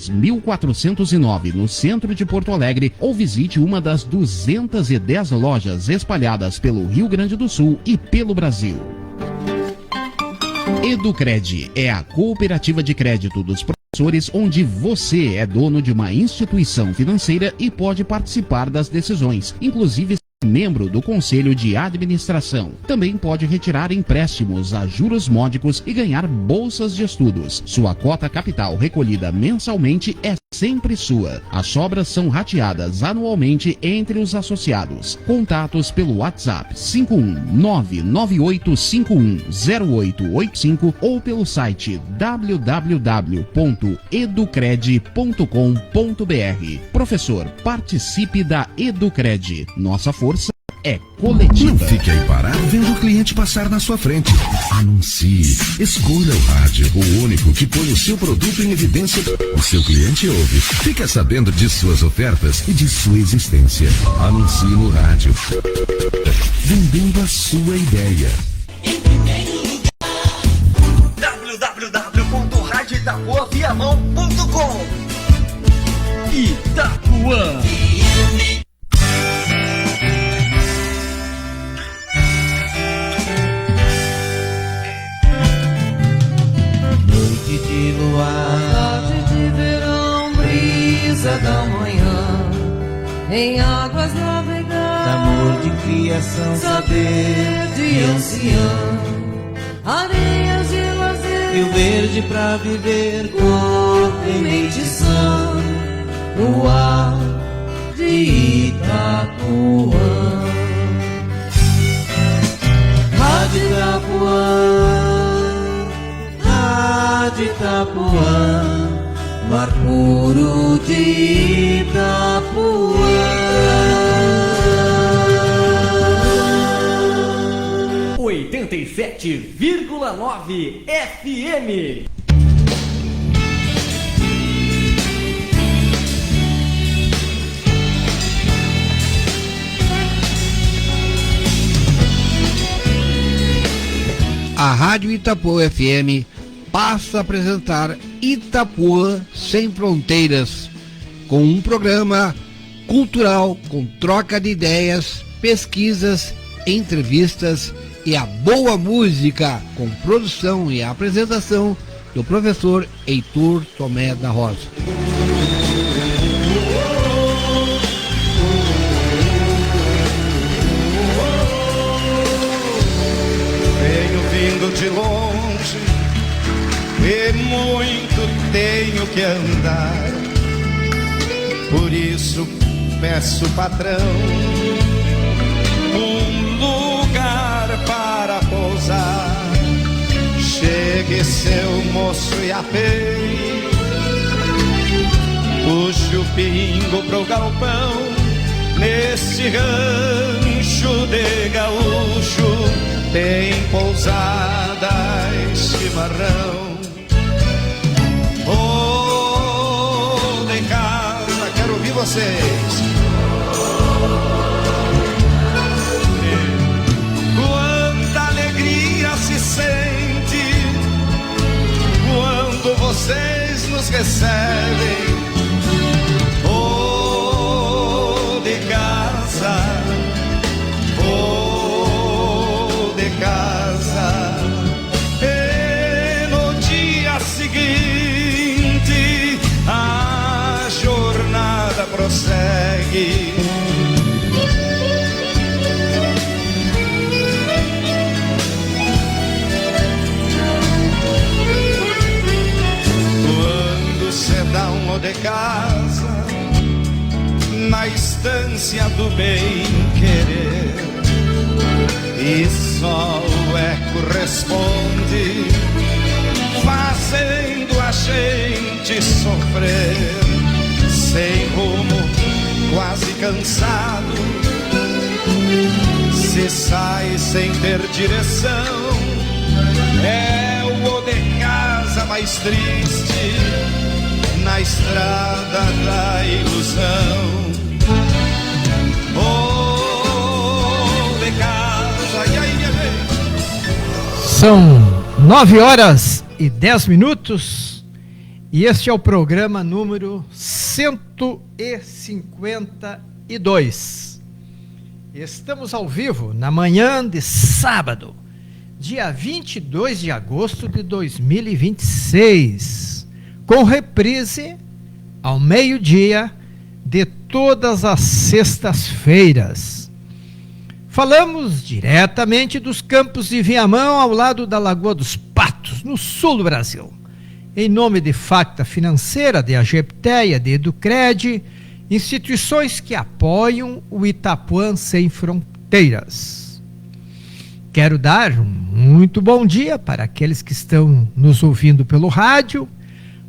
1409, no centro de Porto Alegre, ou visite uma das 210 lojas espalhadas pelo Rio Grande do Sul e pelo Brasil. Educred é a cooperativa de crédito dos professores, onde você é dono de uma instituição financeira e pode participar das decisões, inclusive membro do Conselho de Administração. Também pode retirar empréstimos a juros módicos e ganhar bolsas de estudos. Sua cota capital recolhida mensalmente é sempre sua. As sobras são rateadas anualmente entre os associados. Contatos pelo WhatsApp 51998510885 ou pelo site www.educred.com.br. Professor, participe da Educred. Nossa força é coletiva. Não fique aí parado vendo o cliente passar na sua frente. Anuncie. Escolha o rádio, o único que põe o seu produto em evidência. O seu cliente ouve. Fica sabendo de suas ofertas e de sua existência. Anuncie no rádio. Vendendo a sua ideia. www.radioitapuaviamão.com. Itapuã. Noite de luar, tarde de verão, brisa da manhã, em águas navegar, amor de criação, saber de ancião, areias de lazer, rio verde pra viver, corpo e mente sã, no ar de Itapuã. Rádio Itapuã, de Itapuã, mar puro de Itapuã. 87,9 FM. A Rádio Itapuã FM passa a apresentar Itapuã Sem Fronteiras, com um programa cultural com troca de ideias, pesquisas, entrevistas e a boa música, com produção e apresentação do professor Heitor Tomé da Rosa. Venho vindo de longe e muito tenho que andar, por isso peço, patrão, um lugar para pousar. Chegue, seu moço, e apeie, puxe o pingo pro galpão, nesse rancho de gaúcho tem pousada e chimarrão. Oh, de casa, quero ouvir vocês. Quanta alegria se sente quando vocês nos recebem. Oh, de casa, oh, de casa. E no dia seguinte a jornada prossegue. Quando se dá um de casa na estância do bem-querer, e só o eco responde, fazendo a gente sofrer, sem rumo, quase cansado, se sai sem ter direção. É o de casa mais triste na estrada da ilusão. Oh, de casa, ai, ai, ai. São 9 horas e 10 minutos E este é o programa número 152. Estamos ao vivo na manhã de sábado, dia 22 de agosto de 2026, com reprise ao meio-dia de todas as sextas-feiras. Falamos diretamente dos campos de Viamão, ao lado da Lagoa dos Patos, no sul do Brasil. Em nome de Facta Financeira, de Agepteia, de Educred, instituições que apoiam o Itapuã Sem Fronteiras. Quero dar um muito bom dia para aqueles que estão nos ouvindo pelo rádio,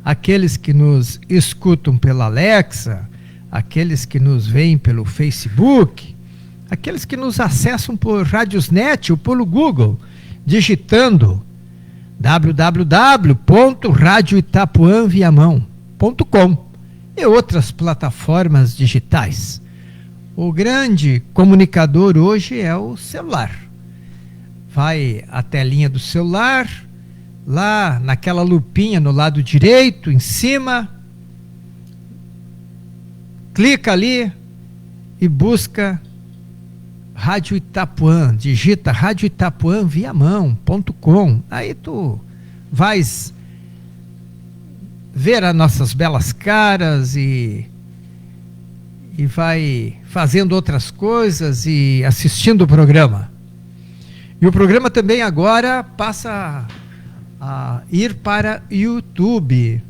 aqueles que nos escutam pela Alexa, aqueles que nos veem pelo Facebook, aqueles que nos acessam por Radiosnet ou pelo Google, digitando www.radioitapuanviamão.com e outras plataformas digitais. O grande comunicador hoje é o celular. Vai a telinha do celular, lá naquela lupinha no lado direito, em cima, clica ali e busca Rádio Itapuã, digita radioitapuanviamão.com. Aí tu vais ver as nossas belas caras e vai fazendo outras coisas e assistindo o programa. E o programa também agora passa a ir para YouTube.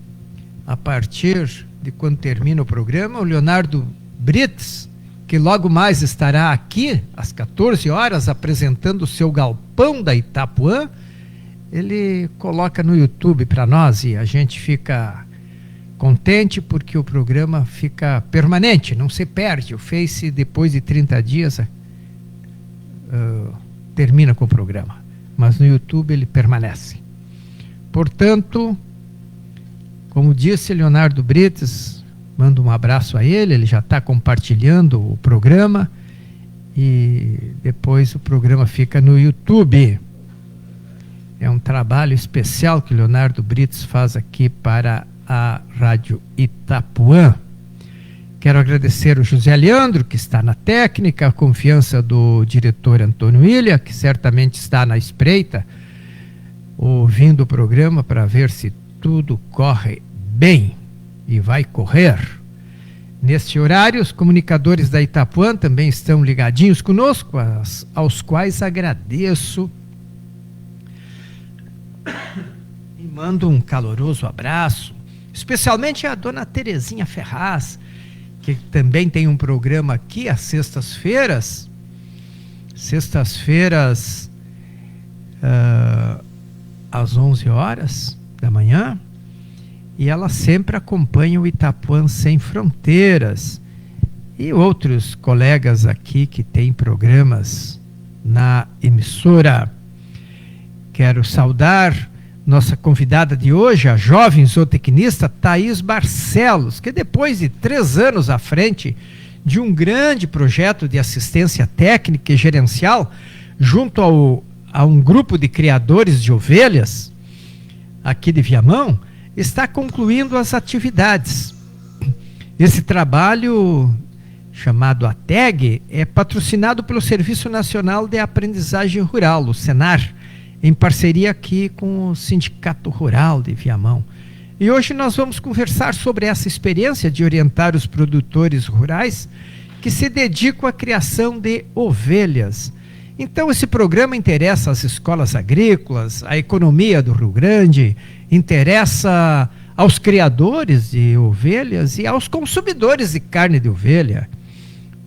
A partir de quando termina o programa, o Leonardo Brits, que logo mais estará aqui às 14 horas apresentando o seu galpão da Itapuã, ele coloca no YouTube para nós e a gente fica contente porque o programa fica permanente, não se perde. O Face, depois de 30 dias, termina com o programa, mas no YouTube ele permanece. Portanto, como disse Leonardo Brites, mando um abraço a ele, ele já está compartilhando o programa e depois o programa fica no YouTube. É um trabalho especial que Leonardo Brites faz aqui para a Rádio Itapuã. Quero agradecer o José Leandro, que está na técnica, a confiança do diretor Antônio Ilha, que certamente está na espreita, ouvindo o programa para ver se tudo corre bem. E vai correr. Neste horário, os comunicadores da Itapuã também estão ligadinhos conosco, aos quais agradeço e mando um caloroso abraço, especialmente a dona Terezinha Ferraz, que também tem um programa aqui às sextas-feiras, às 11 horas da manhã, e ela sempre acompanha o Itapuã Sem Fronteiras e outros colegas aqui que têm programas na emissora. Quero saudar nossa convidada de hoje, a jovem zootecnista Thaís Barcelos, que depois de 3 anos à frente de um grande projeto de assistência técnica e gerencial, junto a um grupo de criadores de ovelhas aqui de Viamão, está concluindo as atividades. Esse trabalho, chamado ATEG, é patrocinado pelo Serviço Nacional de Aprendizagem Rural, o Senar, em parceria aqui com o Sindicato Rural de Viamão. E hoje nós vamos conversar sobre essa experiência de orientar os produtores rurais que se dedicam à criação de ovelhas. Então esse programa interessa às escolas agrícolas, à economia do Rio Grande, interessa aos criadores de ovelhas e aos consumidores de carne de ovelha,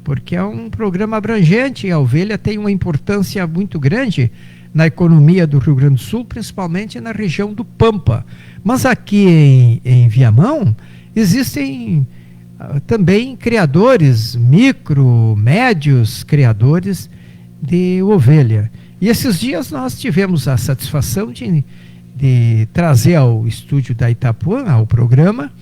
porque é um programa abrangente e a ovelha tem uma importância muito grande na economia do Rio Grande do Sul, principalmente na região do Pampa. Mas aqui em Viamão existem também criadores, médios criadores de ovelha. E esses dias nós tivemos a satisfação de trazer ao estúdio da Itapuã, ao programa,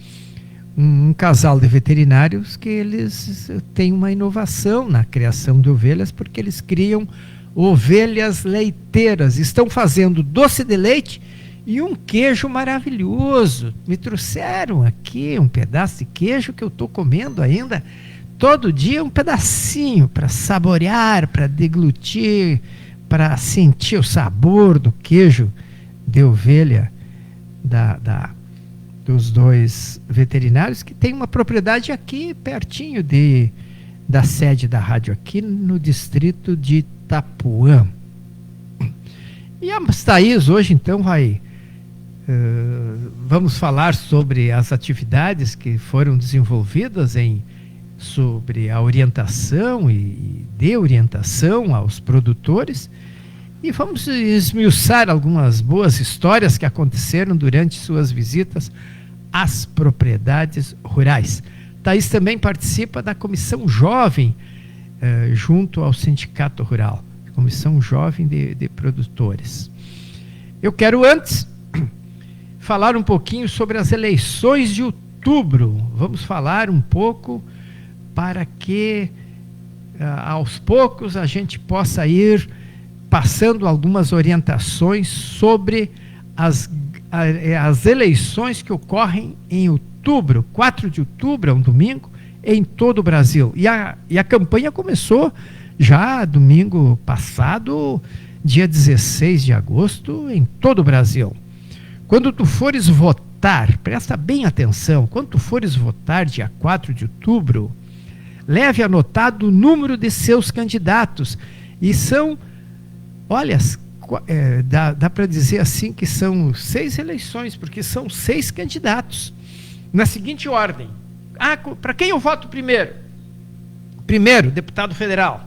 um casal de veterinários que eles têm uma inovação na criação de ovelhas, porque eles criam ovelhas leiteiras, estão fazendo doce de leite e um queijo maravilhoso. Me trouxeram aqui um pedaço de queijo que eu estou comendo ainda todo dia, um pedacinho para saborear, para deglutir, para sentir o sabor do queijo de ovelha dos dois veterinários, que tem uma propriedade aqui pertinho da sede da rádio, aqui no distrito de Itapuã. E a Thaís hoje então vamos falar sobre as atividades que foram desenvolvidas sobre a orientação e de orientação aos produtores, e vamos esmiuçar algumas boas histórias que aconteceram durante suas visitas às propriedades rurais. Thaís também participa da Comissão Jovem junto ao Sindicato Rural, Comissão Jovem de Produtores. Eu quero antes falar um pouquinho sobre as eleições de outubro. Vamos falar um pouco para que aos poucos a gente possa ir passando algumas orientações sobre as eleições que ocorrem em outubro, 4 de outubro, é um domingo, em todo o Brasil. E a campanha começou já domingo passado, dia 16 de agosto, em todo o Brasil. Quando tu fores votar, presta bem atenção, quando tu fores votar dia 4 de outubro, leve anotado o número de seus candidatos. E são, olha, dá para dizer assim que são 6 eleições, porque são 6 candidatos. Na seguinte ordem. Para quem eu voto primeiro? Primeiro, deputado federal.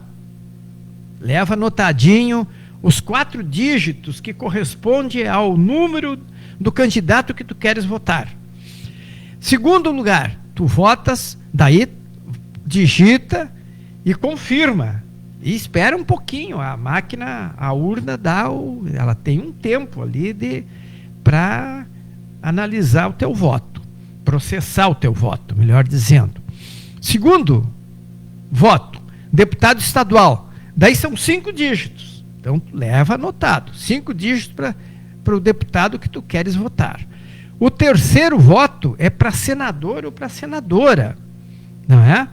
Leva anotadinho os 4 dígitos que correspondem ao número do candidato que tu queres votar. Segundo lugar, tu votas, daí digita e confirma. E espera um pouquinho, a máquina, a urna ela tem um tempo ali para analisar o teu voto, processar o teu voto, melhor dizendo. Segundo voto, deputado estadual. Daí são 5 dígitos. Então, leva anotado. 5 dígitos para o deputado que tu queres votar. O terceiro voto é para senador ou para senadora. Não é?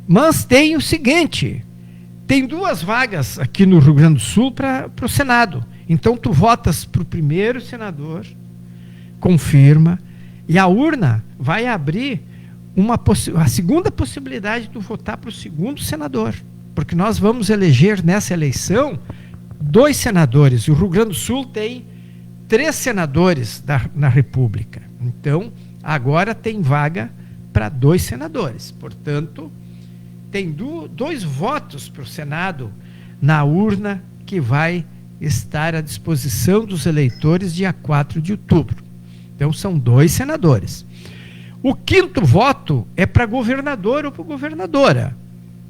Mas tem o seguinte, tem 2 vagas aqui no Rio Grande do Sul para o Senado. Então, tu votas para o primeiro senador, confirma, e a urna vai abrir a segunda possibilidade de tu votar para o segundo senador. Porque nós vamos eleger nessa eleição 2 senadores. E o Rio Grande do Sul tem 3 senadores na República. Então, agora tem vaga para 2 senadores. Portanto, tem 2 votos para o Senado na urna que vai estar à disposição dos eleitores dia 4 de outubro. Então, são 2 senadores. O 5º voto é para governador ou para governadora.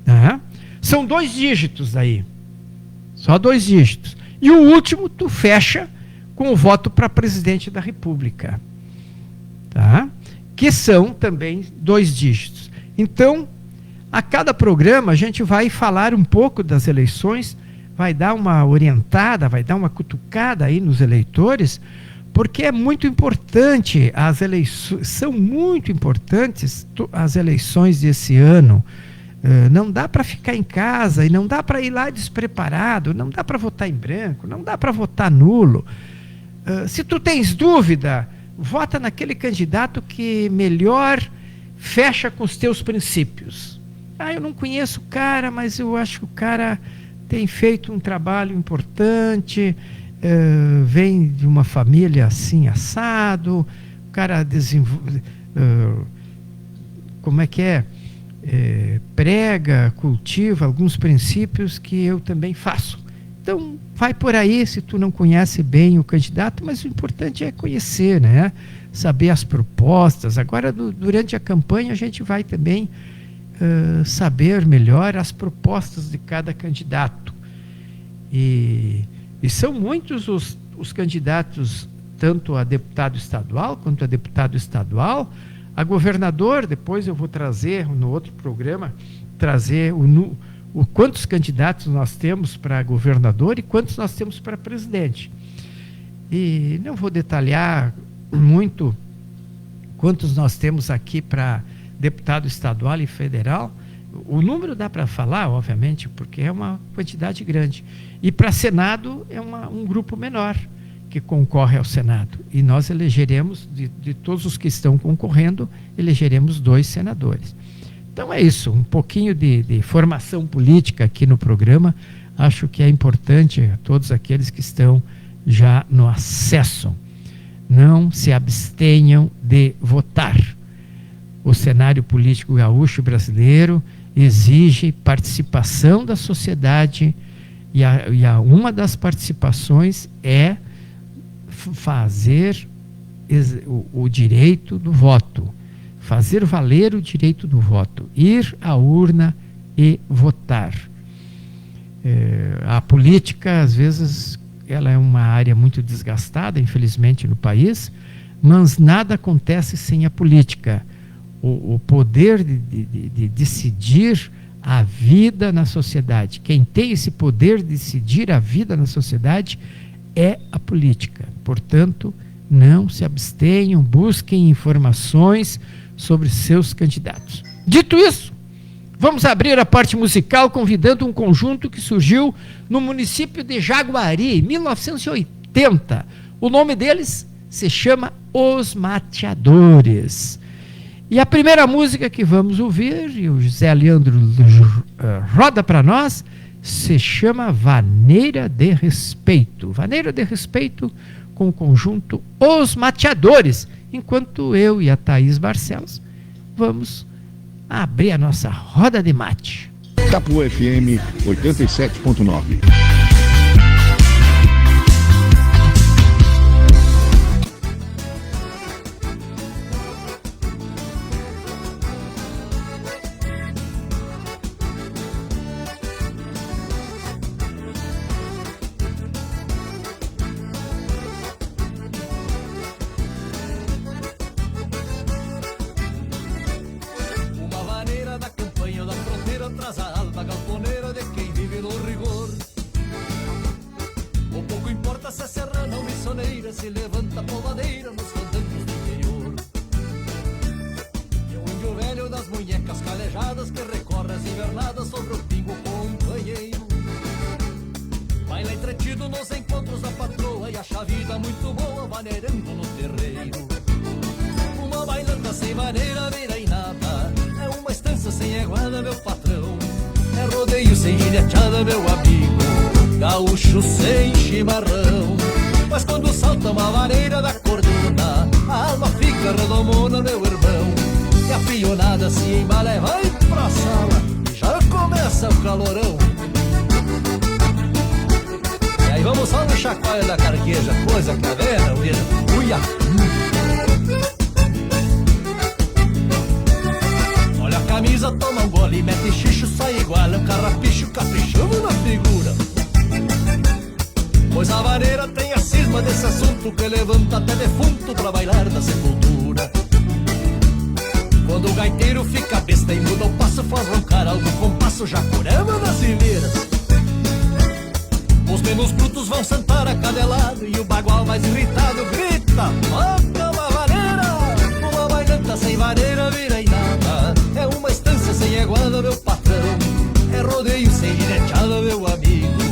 Né? São 2 dígitos daí. Só 2 dígitos. E o último, tu fecha com o voto para presidente da República. Tá? Que são também 2 dígitos. Então, a cada programa, a gente vai falar um pouco das eleições, vai dar uma orientada, vai dar uma cutucada aí nos eleitores, porque é muito importante, as eleições, são muito importantes as eleições desse ano. Não dá para ficar em casa e não dá para ir lá despreparado, não dá para votar em branco, não dá para votar nulo. Se tu tens dúvida, vota naquele candidato que melhor fecha com os teus princípios. Eu não conheço o cara, mas eu acho que o cara tem feito um trabalho importante, vem de uma família assim assado, o cara desenvolve, prega, cultiva alguns princípios que eu também faço. Então, vai por aí se tu não conhece bem o candidato, mas o importante é conhecer, né? Saber as propostas. Agora, durante a campanha, a gente vai também saber melhor as propostas de cada candidato. E são muitos os candidatos, tanto a deputado estadual quanto a deputado estadual. A governador, depois eu vou trazer no outro programa, trazer quantos candidatos nós temos para governador e quantos nós temos para presidente. E não vou detalhar muito quantos nós temos aqui para deputado estadual e federal. O número dá para falar, obviamente, porque é uma quantidade grande. E para Senado é um grupo menor que concorre ao Senado. E nós elegeremos, de todos os que estão concorrendo, elegeremos 2 senadores. Então é isso, um pouquinho de formação política aqui no programa. Acho que é importante a todos aqueles que estão já no acesso. Não se abstenham de votar. O cenário político gaúcho brasileiro exige participação da sociedade e uma das participações é fazer o direito do voto, fazer valer o direito do voto, ir à urna e votar. A política, às vezes, ela é uma área muito desgastada, infelizmente, no país, mas nada acontece sem a política. O poder de decidir a vida na sociedade. Quem tem esse poder de decidir a vida na sociedade é a política. Portanto, não se abstenham, busquem informações sobre seus candidatos. Dito isso, vamos abrir a parte musical convidando um conjunto que surgiu no município de Jaguari, em 1980. O nome deles se chama Os Mateadores. E a primeira música que vamos ouvir, e o José Leandro roda para nós, se chama Vaneira de Respeito. Vaneira de Respeito com o conjunto Os Mateadores, enquanto eu e a Thaís Barcelos vamos abrir a nossa roda de mate. Itapuã FM 87.9. Se levanta a polvadeira nos fandangos do interior. E o índio velho das munhecas calejadas que recorre as invernadas sobre o pingo companheiro. Baila entretido nos encontros da patroa e acha a vida muito boa vaneirando no terreiro. Uma bailanta sem maneira vira em nada, é uma estância sem iguada, meu patrão. É rodeio sem gineteada, meu amigo, gaúcho sem chimarrão. Mas quando salta uma vareira da cordona, a alma fica redomona, meu irmão. E a pionada se embala e vai pra sala, e já começa o calorão. E aí vamos só no chacoalho da carqueja, coisa que a vera, uia. Olha a camisa, toma um gole, mete xixo, sai igual, é um carrapicho caprichando na figura. Pois a vareira tem a cisma desse assunto que levanta até defunto pra bailar da sepultura. Quando o gaiteiro fica besta e muda o passo, faz roncar algo compasso, jacurama nas fileiras. Os menos brutos vão sentar a cada lado e o bagual mais irritado grita: toca uma vareira! Uma bailanta sem vareira vira em nada, é uma estância sem iguada, meu patrão. É rodeio sem gineteada, meu amigo,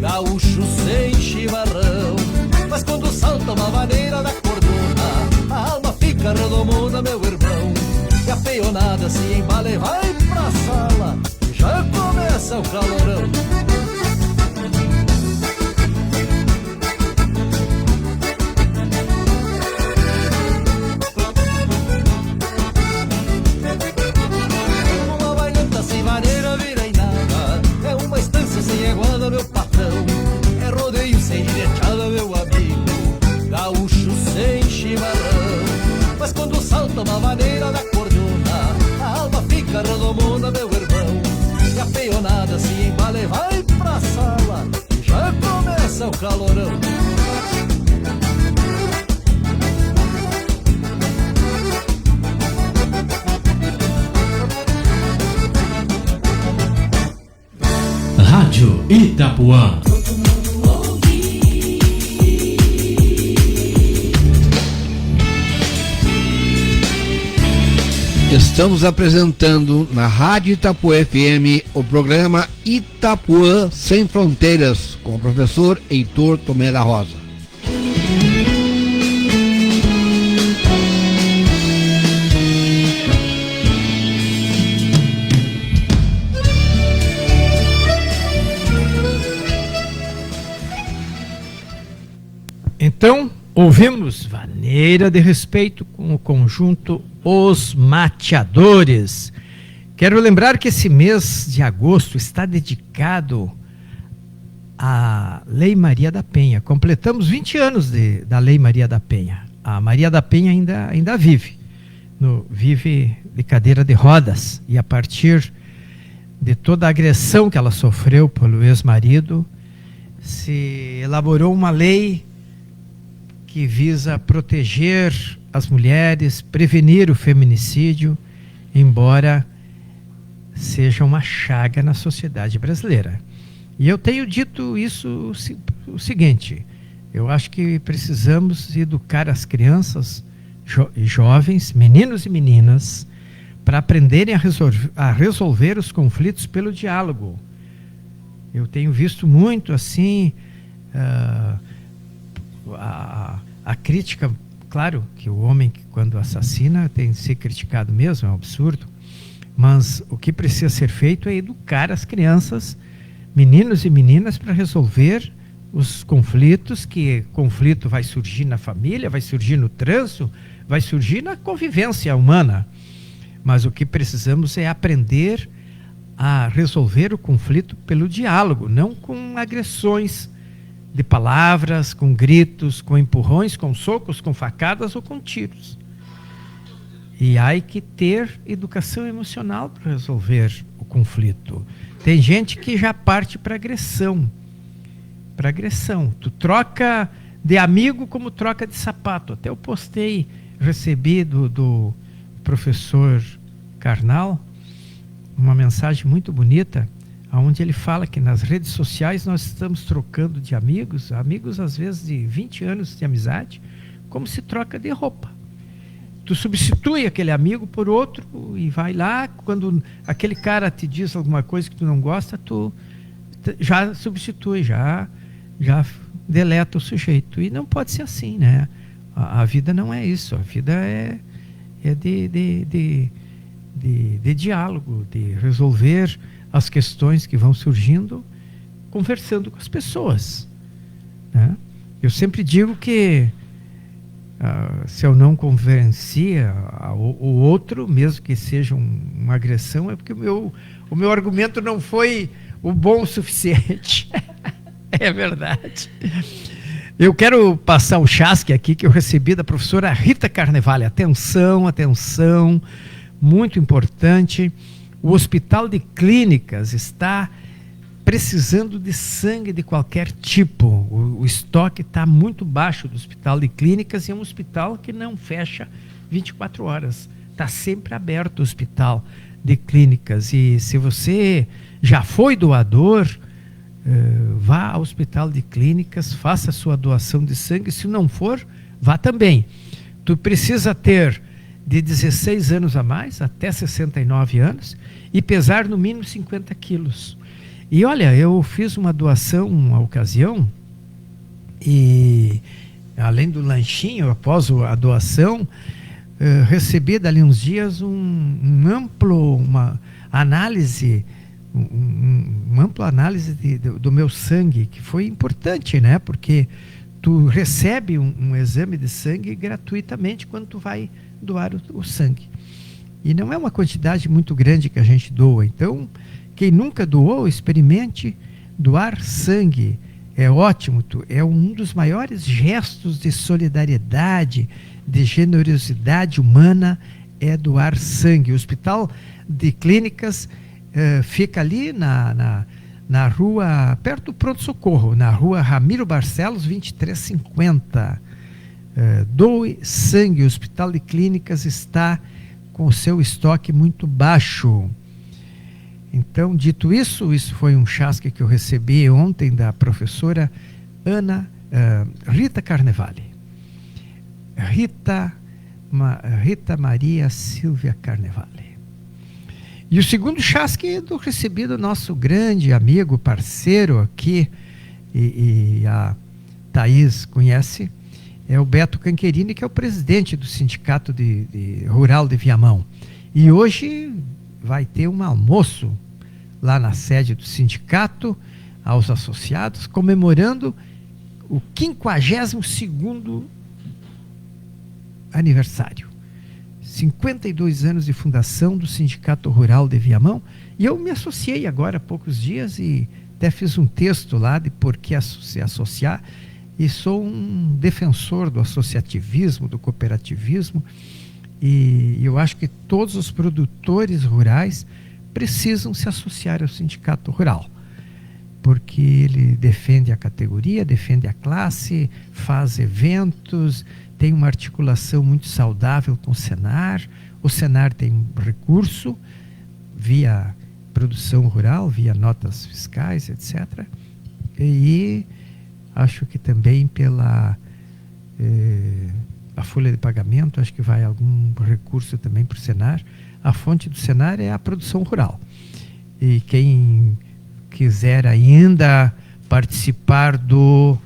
gaúcho sem chimarrão. Mas quando salta uma vaneira da cordona, a alma fica redomona, meu irmão. E a peionada se embala e vai pra sala, e já começa o calorão. Uma bailanta sem vaneira vira em nada, é uma estância sem iguada, meu patrão. É rodeio sem gineteada, meu amigo, gaúcho sem chimarrão. Mas quando salta uma vaneira da cordona, a alma fica redomona, meu irmão. E a peionada se embala e vai pra sala, e já começa o calorão. Rádio Itapuã. Estamos apresentando na Rádio Itapuã FM o programa Itapuã Sem Fronteiras, com o professor Heitor Tomé da Rosa. Então, ouvimos Vaneira de Respeito com o conjunto Os Mateadores. Quero lembrar que esse mês de agosto está dedicado à Lei Maria da Penha. Completamos 20 anos da Lei Maria da Penha. A Maria da Penha ainda vive. Vive de cadeira de rodas. E a partir de toda a agressão que ela sofreu pelo ex-marido, se elaborou uma lei que visa proteger as mulheres, prevenir o feminicídio, embora seja uma chaga na sociedade brasileira. E eu tenho dito isso o seguinte: eu acho que precisamos educar as crianças e jovens, meninos e meninas, para aprenderem a resolver os conflitos pelo diálogo. Eu tenho visto muito assim a crítica. Claro que o homem, quando assassina, tem de ser criticado mesmo, é um absurdo, mas o que precisa ser feito é educar as crianças, meninos e meninas, para resolver os conflitos, que conflito vai surgir na família, vai surgir no trânsito, vai surgir na convivência humana, mas o que precisamos é aprender a resolver o conflito pelo diálogo, não com agressões de palavras, com gritos, com empurrões, com socos, com facadas ou com tiros. E há que ter educação emocional para resolver o conflito. Tem gente que já parte para agressão. Para agressão. Tu troca de amigo como troca de sapato. Até eu postei, recebi do professor Karnal uma mensagem muito bonita, onde ele fala que nas redes sociais nós estamos trocando de amigos às vezes de 20 anos de amizade, como se troca de roupa. Tu substitui aquele amigo por outro e vai lá, quando aquele cara te diz alguma coisa que tu não gosta, tu já substitui, já deleta o sujeito. E não pode ser assim, né? A vida não é isso, a vida é de diálogo, de resolver as questões que vão surgindo conversando com as pessoas, né? Eu sempre digo que se eu não convencia o outro, mesmo que seja uma agressão, é porque o meu argumento não foi o bom o suficiente. É verdade. Eu quero passar um chasque aqui que eu recebi da professora Rita Carnevale. Atenção, muito importante. O Hospital de Clínicas está precisando de sangue de qualquer tipo. O estoque está muito baixo do Hospital de Clínicas e é um hospital que não fecha 24 horas. Está sempre aberto o Hospital de Clínicas. E se você já foi doador, vá ao Hospital de Clínicas, faça a sua doação de sangue. Se não for, vá também. Tu precisa ter de 16 anos a mais, até 69 anos, e pesar no mínimo 50 quilos. E olha, eu fiz uma doação uma ocasião, e além do lanchinho, após a doação, recebi dali uns dias uma análise, uma ampla análise do meu sangue, que foi importante, né? Porque tu recebe um exame de sangue gratuitamente quando tu vai doar o sangue. E não é uma quantidade muito grande que a gente doa. Então, quem nunca doou, experimente doar sangue. É ótimo, é um dos maiores gestos de solidariedade, de generosidade humana, é doar sangue. O Hospital de Clínicas fica ali na rua, perto do pronto-socorro, na rua Ramiro Barcelos, 2350. Doe sangue. O Hospital de Clínicas está com o seu estoque muito baixo. Então, dito isso foi um chasque que eu recebi ontem da professora Rita Carnevale. Rita, Rita Maria Silvia Carnevale. E o segundo chasque do recebido nosso grande amigo, parceiro aqui, e a Thaís conhece, é o Beto Cancherini, que é o presidente do Sindicato Rural de Viamão. E hoje vai ter um almoço lá na sede do sindicato, aos associados, comemorando o 52º aniversário. 52 anos de fundação do Sindicato Rural de Viamão. E eu me associei agora há poucos dias e até fiz um texto lá de por que se associar. E sou um defensor do associativismo, do cooperativismo. E eu acho que todos os produtores rurais precisam se associar ao Sindicato Rural, porque ele defende a categoria, defende a classe, faz eventos, tem uma articulação muito saudável com o Senar. O Senar tem um recurso via produção rural, via notas fiscais, etc. E acho que também pela a folha de pagamento, acho que vai algum recurso também para o Senar. A fonte do Senar é a produção rural. E quem quiser ainda participar do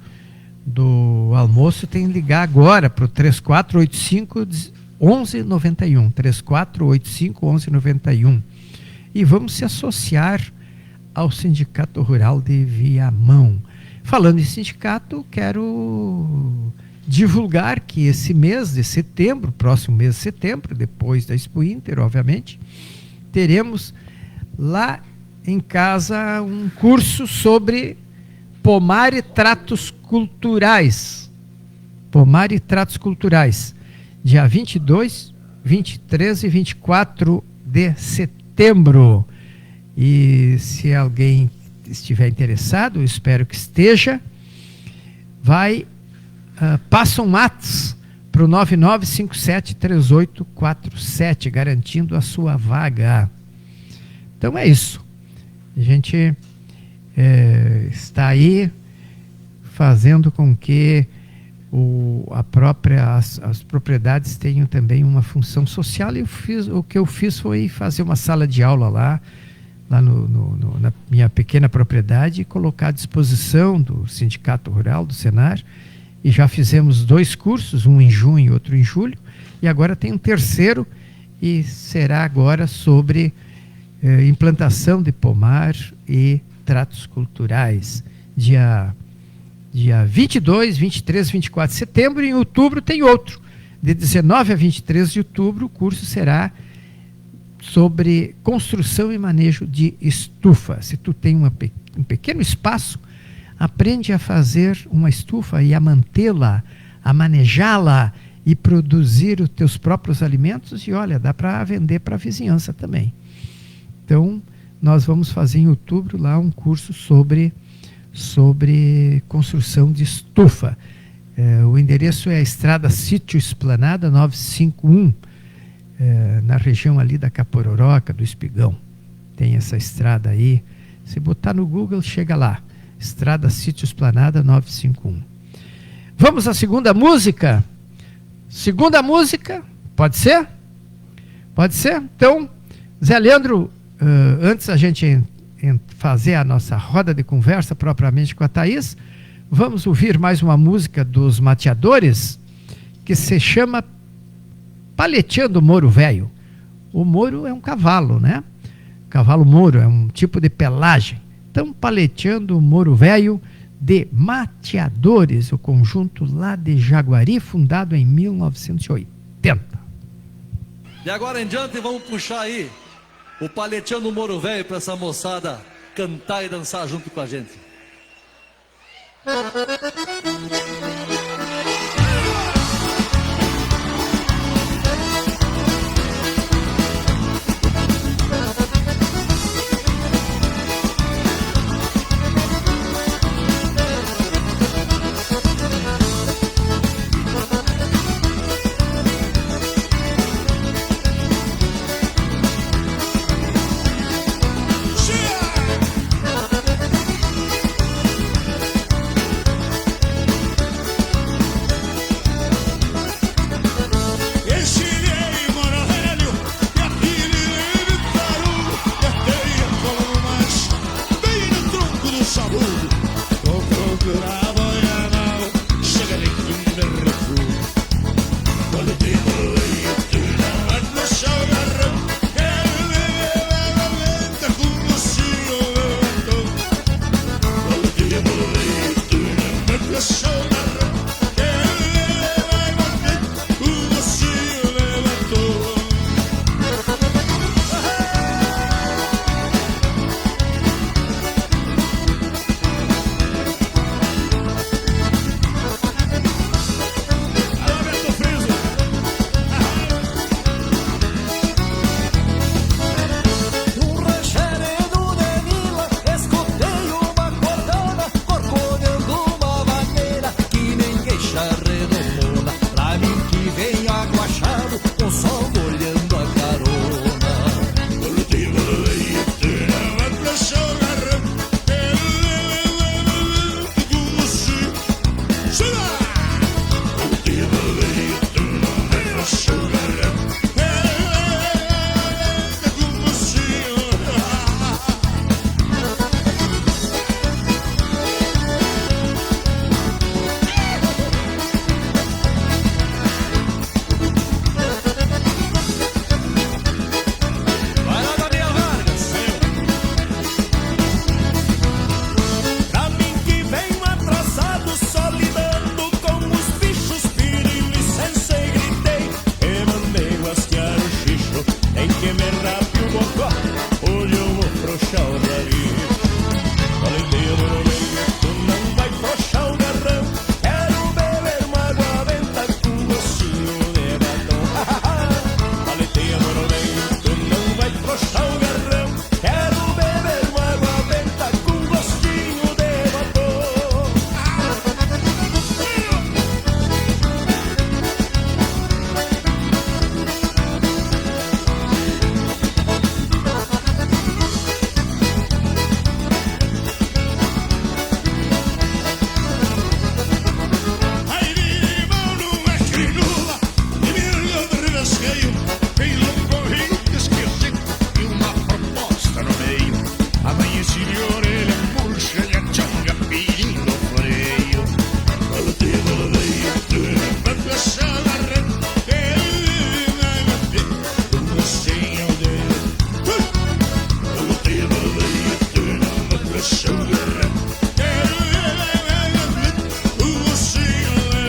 almoço tem que ligar agora para o 3485-1191. 3485-1191. E vamos se associar ao Sindicato Rural de Viamão. Falando em sindicato, quero divulgar que esse mês de setembro, próximo mês de setembro, depois da Expo Inter, obviamente, teremos lá em casa um curso sobre pomar e tratos culturais. Pomar e tratos culturais. Dia 22, 23 e 24 de setembro. E se alguém estiver interessado, eu espero que esteja, passa um WhatsApp para o 99573847, garantindo a sua vaga. Então é isso. A gente está aí fazendo com que as propriedades tenham também uma função social, e o que eu fiz foi fazer uma sala de aula lá na minha pequena propriedade, e colocar à disposição do Sindicato Rural, do Senar, e já fizemos 2 cursos, um em junho e outro em julho, e agora tem um terceiro, e será agora sobre implantação de pomar e tratos culturais, dia 22, 23, 24 de setembro, e em outubro tem outro. De 19 a 23 de outubro, o curso será sobre construção e manejo de estufa. Se tu tem um pequeno espaço, aprende a fazer uma estufa e a mantê-la, a manejá-la e produzir os teus próprios alimentos, e olha, dá para vender para a vizinhança também. Então, nós vamos fazer em outubro lá um curso sobre construção de estufa. O endereço é a Estrada Sítio Esplanada 951, na região ali da Capororoca, do Espigão. Tem essa estrada aí. Se botar no Google, chega lá. Estrada Sítio Esplanada 951. Vamos à segunda música? Segunda música, pode ser? Pode ser? Então, Zé Leandro, antes a gente fazer a nossa roda de conversa propriamente com a Thaís, vamos ouvir mais uma música dos Mateadores, que se chama Paleteando o Moro Velho. O moro é um cavalo, né? Cavalo moro, é um tipo de pelagem. Então, Paleteando o Moro Velho, de Mateadores, o conjunto lá de Jaguari, fundado em 1980. E agora em diante vamos puxar aí o Paleteando o Moro Velho para essa moçada cantar e dançar junto com a gente. derrape o bocó, hoje eu vou frouxar o rabinho. Valenteia do meio, tu não vai frouxar o garrão. Quero beber uma água benta com docinho de batom. Valenteia do meio, tu não vai frouxar o garrão. Quero beber uma água benta com gostinho de batom. Ai, limão numa crinula, e milho de revesqueio, tem lomborrinho que esqueci e uma proposta no meio. Amanheci de orelha, murcha e a tchanga pedindo freio. Valenteia do meio, tu não vai frouxar o garrão. Como sem aldeia. Valenteia do meio, tu não vai frouxar o garrão. Como sem aldeia.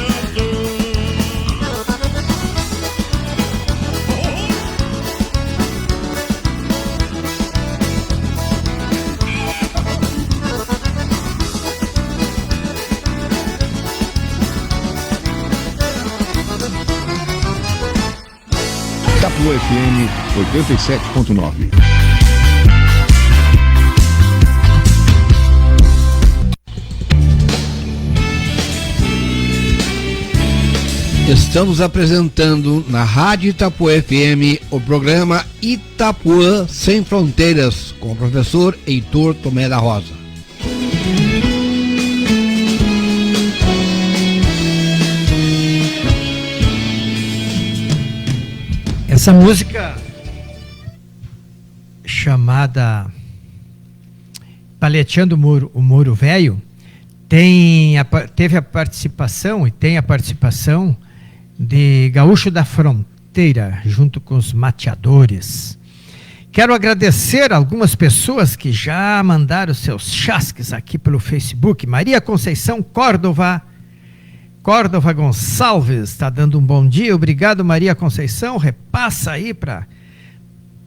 Itapuã FM 87.9. Estamos apresentando na Rádio Itapuã FM o programa Itapuã Sem Fronteiras, com o professor Heitor Tomé da Rosa. Essa música chamada Paleteando o Muro Velho teve a participação e tem a participação de Gaúcho da Fronteira, junto com os mateadores. Quero agradecer algumas pessoas que já mandaram seus chasques aqui pelo Facebook. Maria Conceição Córdova Gonçalves está dando um bom dia. Obrigado, Maria Conceição. Repassa aí para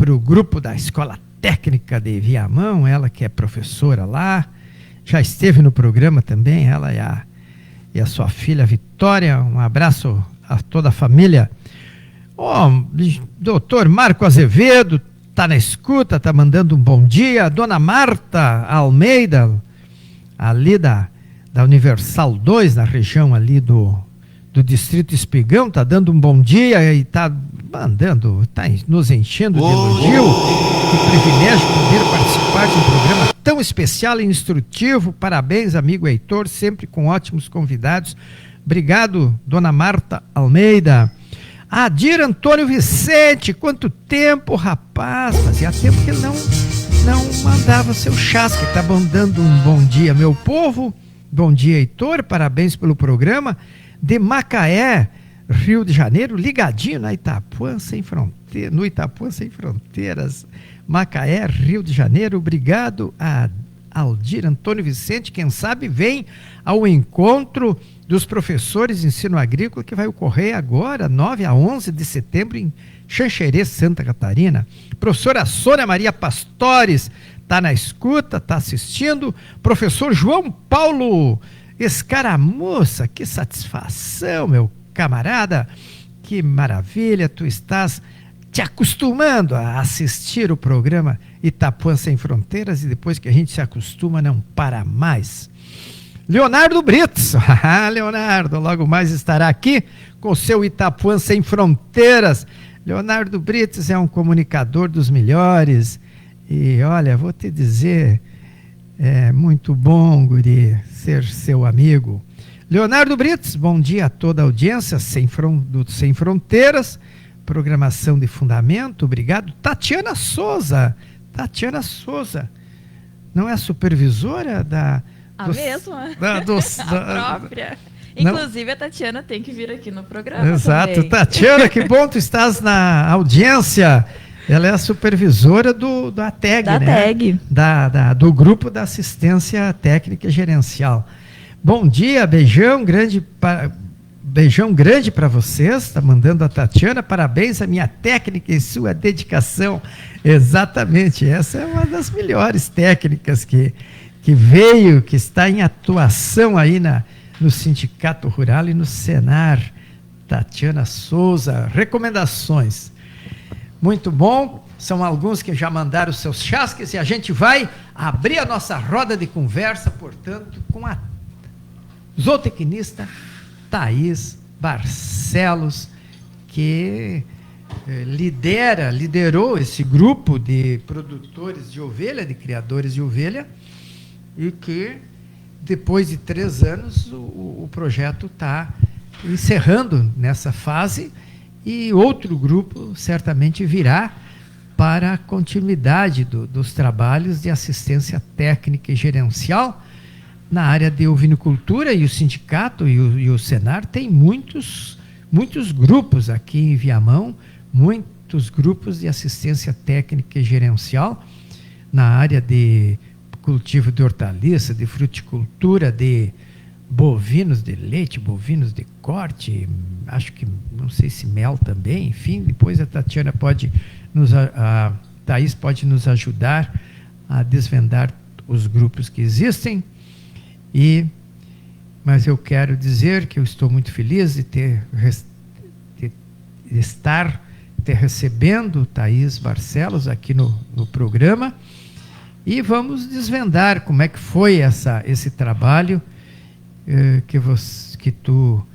o grupo da Escola Técnica de Viamão, ela que é professora lá, já esteve no programa também, ela e a sua filha Vitória. Um abraço a toda a família. Doutor Marco Azevedo está na escuta, está mandando um bom dia. Dona Marta Almeida, ali da Universal 2, na região ali do Distrito Espigão, está dando um bom dia e está mandando, está nos enchendo de elogio. Que privilégio poder participar de um programa tão especial e instrutivo. Parabéns, amigo Heitor, sempre com ótimos convidados. Obrigado, dona Marta Almeida. Adir Antônio Vicente, quanto tempo, rapaz, fazia tempo que ele não mandava seu chasque. Está dando um bom dia, meu povo. Bom dia, Heitor, parabéns pelo programa. De Macaé, Rio de Janeiro, ligadinho na Itapuã Sem Fronteiras, no Itapuã Sem Fronteiras, Macaé, Rio de Janeiro. Obrigado a Aldir Antônio Vicente. Quem sabe vem ao encontro dos professores de ensino agrícola que vai ocorrer agora, 9 a 11 de setembro, em Xanxerê, Santa Catarina. Professora Sônia Maria Pastores está na escuta, está assistindo. Professor João Paulo Escaramuça, que satisfação, meu camarada, que maravilha, tu estás te acostumando a assistir o programa Itapuã Sem Fronteiras, e depois que a gente se acostuma não para mais. Leonardo Brits, Leonardo, logo mais estará aqui com o seu Itapuã Sem Fronteiras. Leonardo Brits é um comunicador dos melhores e olha, vou te dizer, é muito bom, guri, ser seu amigo. Leonardo Brits, bom dia a toda a audiência do Sem Fronteiras, programação de fundamento, obrigado. Tatiana Souza, não é supervisora da... A mesma? A própria. Inclusive, não? A Tatiana tem que vir aqui no programa. Exato. Também. Tatiana, que bom tu estás na audiência. Ela é a supervisora da TEG, da né? TEG. Do Grupo da Assistência Técnica e Gerencial. Bom dia, beijão, grande beijão grande para vocês. Está mandando a Tatiana. Parabéns à minha técnica e sua dedicação. Exatamente. Essa é uma das melhores técnicas que veio, que está em atuação aí no Sindicato Rural e no Senar. Tatiana Souza. Recomendações. Muito bom. São alguns que já mandaram seus chasques e a gente vai abrir a nossa roda de conversa, portanto, com a zootecnista Thaís Barcelos, que liderou esse grupo de produtores de ovelha, de criadores de ovelha, e que depois de 3 anos o projeto está encerrando nessa fase e outro grupo certamente virá para a continuidade dos trabalhos de assistência técnica e gerencial na área de ovinocultura, e o sindicato e o Senar tem muitos grupos aqui em Viamão, muitos grupos de assistência técnica e gerencial na área de cultivo de hortaliça, de fruticultura, de bovinos de leite, bovinos de corte, acho que, não sei se mel também, enfim, depois a Tatiana a Thaís pode nos ajudar a desvendar os grupos que existem, mas eu quero dizer que eu estou muito feliz de estar recebendo Thaís Barcelos aqui no programa, e vamos desvendar como é que foi esse trabalho que tu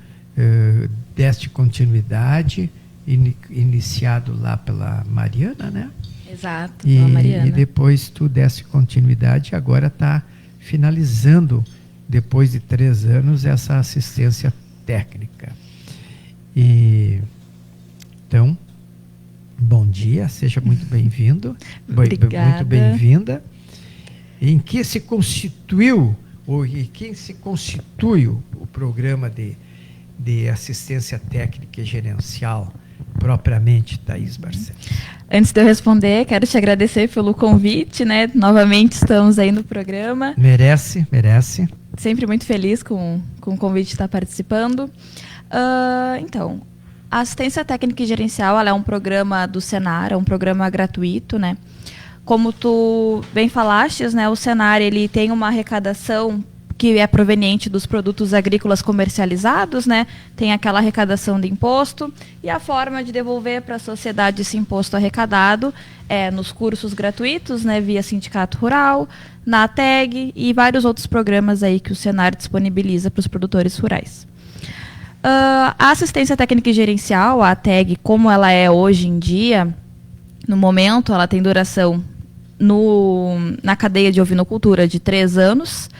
deste continuidade, iniciado lá pela Mariana, né? Exato, pela Mariana. E depois tu deste continuidade, agora está finalizando, depois de 3 anos, essa assistência técnica. Então, bom dia, seja muito bem-vindo. Obrigada. Muito bem-vinda. Em que se constituiu, ou em quem se constitui o programa de assistência técnica e gerencial propriamente, Thaís Barcelos? Antes de eu responder, quero te agradecer pelo convite, né? Novamente estamos aí no programa. Merece. Sempre muito feliz com o convite de estar participando. Então, a assistência técnica e gerencial, ela é um programa do Senar, é um programa gratuito, né? Como tu bem falastes, né? O Senar, ele tem uma arrecadação que é proveniente dos produtos agrícolas comercializados, né? Tem aquela arrecadação de imposto, e a forma de devolver para a sociedade esse imposto arrecadado é nos cursos gratuitos, né? Via Sindicato Rural, na ATEG e vários outros programas aí que o Senar disponibiliza para os produtores rurais. A assistência técnica e gerencial, a ATEG, como ela é hoje em dia, no momento, ela tem duração na cadeia de ovinocultura de 3 anos,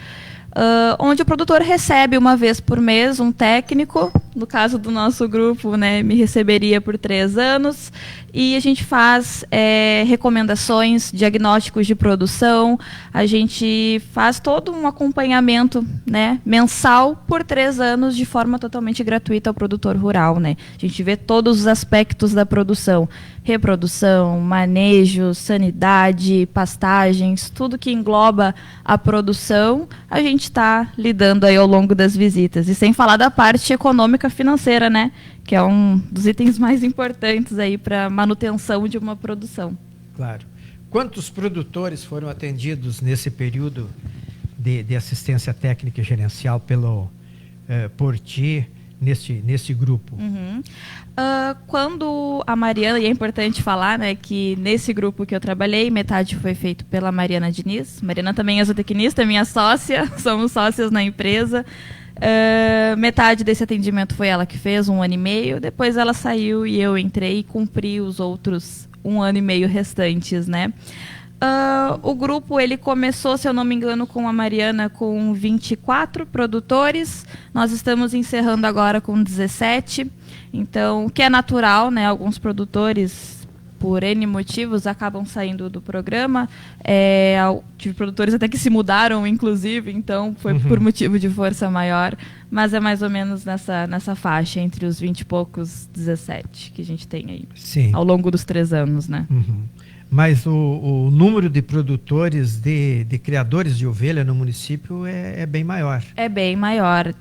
onde o produtor recebe uma vez por mês um técnico, no caso do nosso grupo, né, me receberia por 3 anos, e a gente faz recomendações, diagnósticos de produção, a gente faz todo um acompanhamento, né, mensal por 3 anos de forma totalmente gratuita ao produtor rural, né. A gente vê todos os aspectos da produção, reprodução, manejo, sanidade, pastagens, tudo que engloba a produção, a gente está lidando aí ao longo das visitas. E sem falar da parte econômica financeira, né? Que é um dos itens mais importantes aí para a manutenção de uma produção. Claro. Quantos produtores foram atendidos nesse período de assistência técnica e gerencial por ti, nesse grupo? Quando a Mariana, e é importante falar, né, que nesse grupo que eu trabalhei, metade foi feito pela Mariana Diniz. Mariana também é zootecnista, minha sócia, somos sócias na empresa. Metade desse atendimento foi ela que fez, 1 ano e meio. Depois ela saiu e eu entrei e cumpri os outros 1 ano e meio restantes, né? O grupo, ele começou, se eu não me engano, com a Mariana com 24 produtores. Nós estamos encerrando agora com 17. Então, o que é natural, né? Alguns produtores, por N motivos, acabam saindo do programa. Tive produtores até que se mudaram, inclusive, então foi por motivo de força maior. Mas é mais ou menos nessa faixa, entre os 20 e poucos, 17, que a gente tem aí. Sim. Ao longo dos 3 anos, né? Mas o número de produtores, de criadores de ovelha no município é bem maior. É bem maior.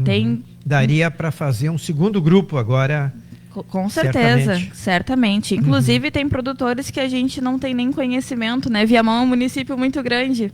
Daria para fazer um segundo grupo agora. Com certeza, certamente. Inclusive, tem produtores que a gente não tem nem conhecimento, né? Viamão é um município muito grande.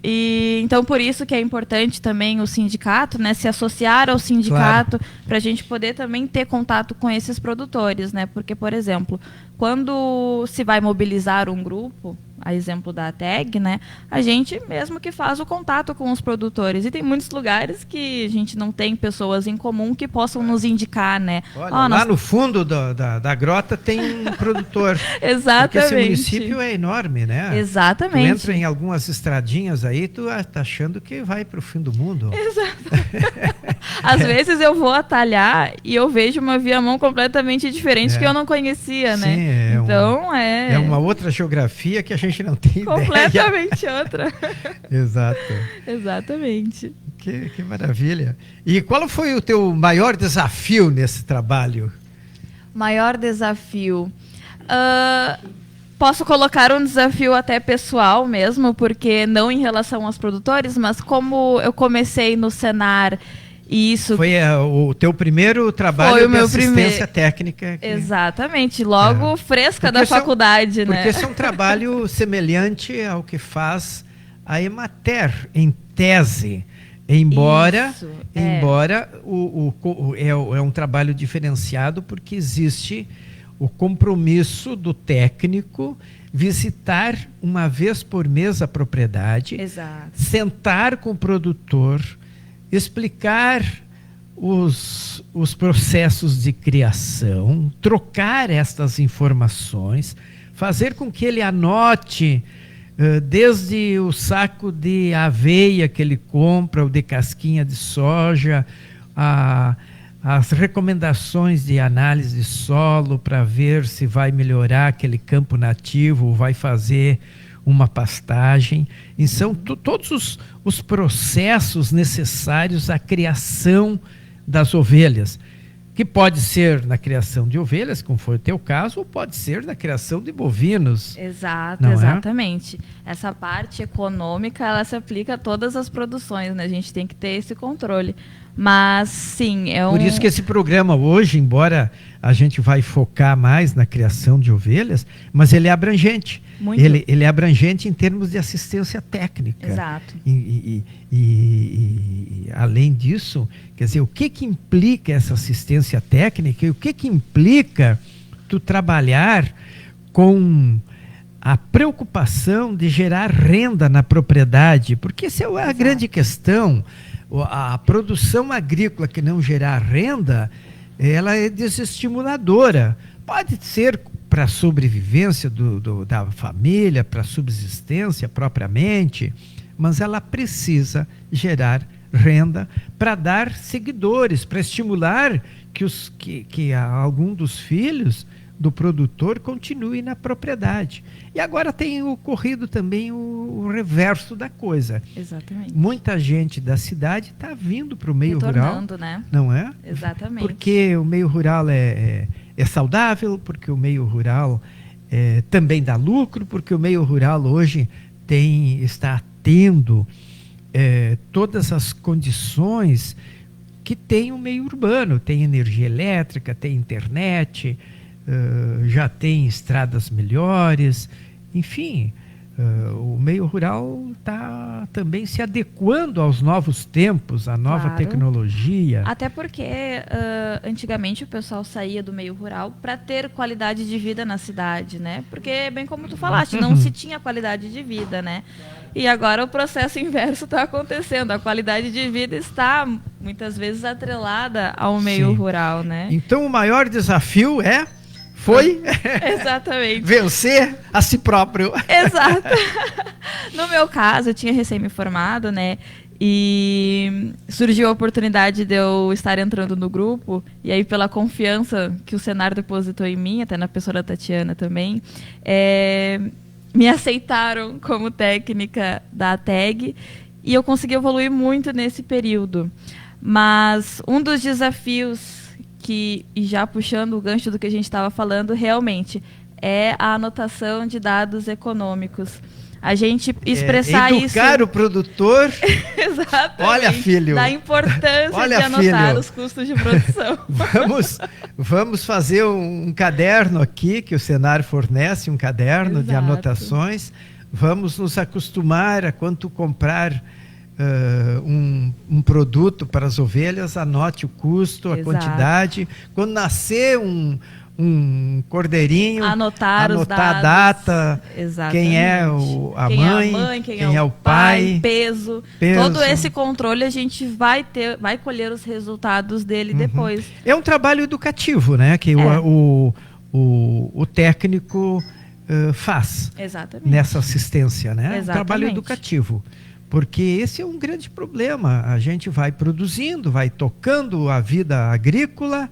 E então, por isso que é importante também o sindicato, né? Se associar ao sindicato, para a gente poder também ter contato com esses produtores, né? Porque, por exemplo, quando se vai mobilizar um grupo, a exemplo da ATEG, né? A gente mesmo que faz o contato com os produtores. E tem muitos lugares que a gente não tem pessoas em comum que possam nos indicar, né? Olha, lá no fundo da grota tem um produtor. Exatamente. Porque esse município é enorme, né? Exatamente. Tu entra em algumas estradinhas aí, tu tá achando que vai pro fim do mundo. Exato. Às vezes eu vou atalhar e eu vejo uma Viamão completamente diferente que eu não conhecia, né? Sim, então é uma outra geografia que a gente não tem completamente outra. Exato. Exatamente. Que maravilha. E qual foi o teu maior desafio nesse trabalho? Maior desafio? Posso colocar um desafio até pessoal mesmo, porque não em relação aos produtores, mas como eu comecei no Senar e isso... Foi o teu primeiro trabalho de assistência técnica. Exatamente, logo fresca da faculdade, né? Porque esse é um trabalho semelhante ao que faz a Emater, em tese. Embora é um trabalho diferenciado, porque existe o compromisso do técnico visitar uma vez por mês a propriedade, sentar com o produtor, explicar os processos de criação, trocar estas informações, fazer com que ele anote desde o saco de aveia que ele compra, ou de casquinha de soja, as recomendações de análise de solo para ver se vai melhorar aquele campo nativo ou vai fazer uma pastagem. E são todos os processos necessários à criação das ovelhas, que pode ser na criação de ovelhas, como foi o teu caso, ou pode ser na criação de bovinos. Exato, exatamente. Essa parte econômica, ela se aplica a todas as produções, né? A gente tem que ter esse controle. Mas, sim, Por isso que esse programa hoje, embora a gente vai focar mais na criação de ovelhas, mas ele é abrangente. Ele é abrangente em termos de assistência técnica. Exato. E além disso, quer dizer, o que implica essa assistência técnica e o que implica tu trabalhar com a preocupação de gerar renda na propriedade, porque essa é a grande questão. A produção agrícola que não gerar renda, ela é desestimuladora. Pode ser para a sobrevivência da família, para a subsistência propriamente, mas ela precisa gerar renda para dar seguidores, para estimular que algum dos filhos do produtor continue na propriedade. E agora tem ocorrido também o reverso da coisa. Exatamente. Muita gente da cidade está vindo para o meio rural, né? Não é? Exatamente. Porque o meio rural é saudável, porque o meio rural também dá lucro, porque o meio rural hoje está tendo todas as condições que tem o meio urbano. Tem energia elétrica, tem internet, já tem estradas melhores, enfim, o meio rural está também se adequando aos novos tempos, à nova tecnologia. Até porque antigamente o pessoal saía do meio rural para ter qualidade de vida na cidade, né? Porque, bem como tu falaste, não se tinha qualidade de vida, né? E agora o processo inverso está acontecendo. A qualidade de vida está muitas vezes atrelada ao meio rural, né? Então o maior desafio foi exatamente vencer a si próprio. Exato. No meu caso, eu tinha recém me formado, né? E surgiu a oportunidade de eu estar entrando no grupo. E aí, pela confiança que o Senar depositou em mim, até na pessoa da Tatiana também, me aceitaram como técnica da ATEG. E eu consegui evoluir muito nesse período. Mas um dos desafios e já puxando o gancho do que a gente estava falando, realmente é a anotação de dados econômicos. A gente expressar educar o produtor. Exatamente. Olha, filho. Da importância Olha, de anotar filho. os custos de produção. Vamos fazer um caderno aqui, que o Senar fornece, um caderno de Exato. anotações. Vamos nos acostumar a quando comprar um produto para as ovelhas, anote o custo, a Exato. quantidade. Quando nascer um cordeirinho, Anotar os dados. a data, Exatamente. quem é a mãe, quem é o pai, peso. Todo esse controle a gente vai colher os resultados dele depois. É um trabalho educativo, né? Que o técnico faz. Exatamente. Nessa assistência, né? Exatamente. Um trabalho educativo. Porque esse é um grande problema. A gente vai produzindo, vai tocando a vida agrícola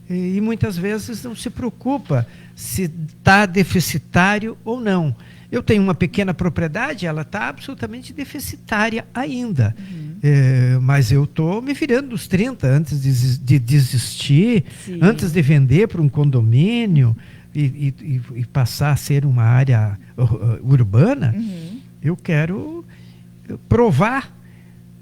e muitas vezes não se preocupa se está deficitário ou não. Eu tenho uma pequena propriedade, ela está absolutamente deficitária ainda. Mas eu estou me virando dos 30 antes de desistir, Sim. antes de vender para um condomínio e passar a ser uma área urbana. Eu quero provar,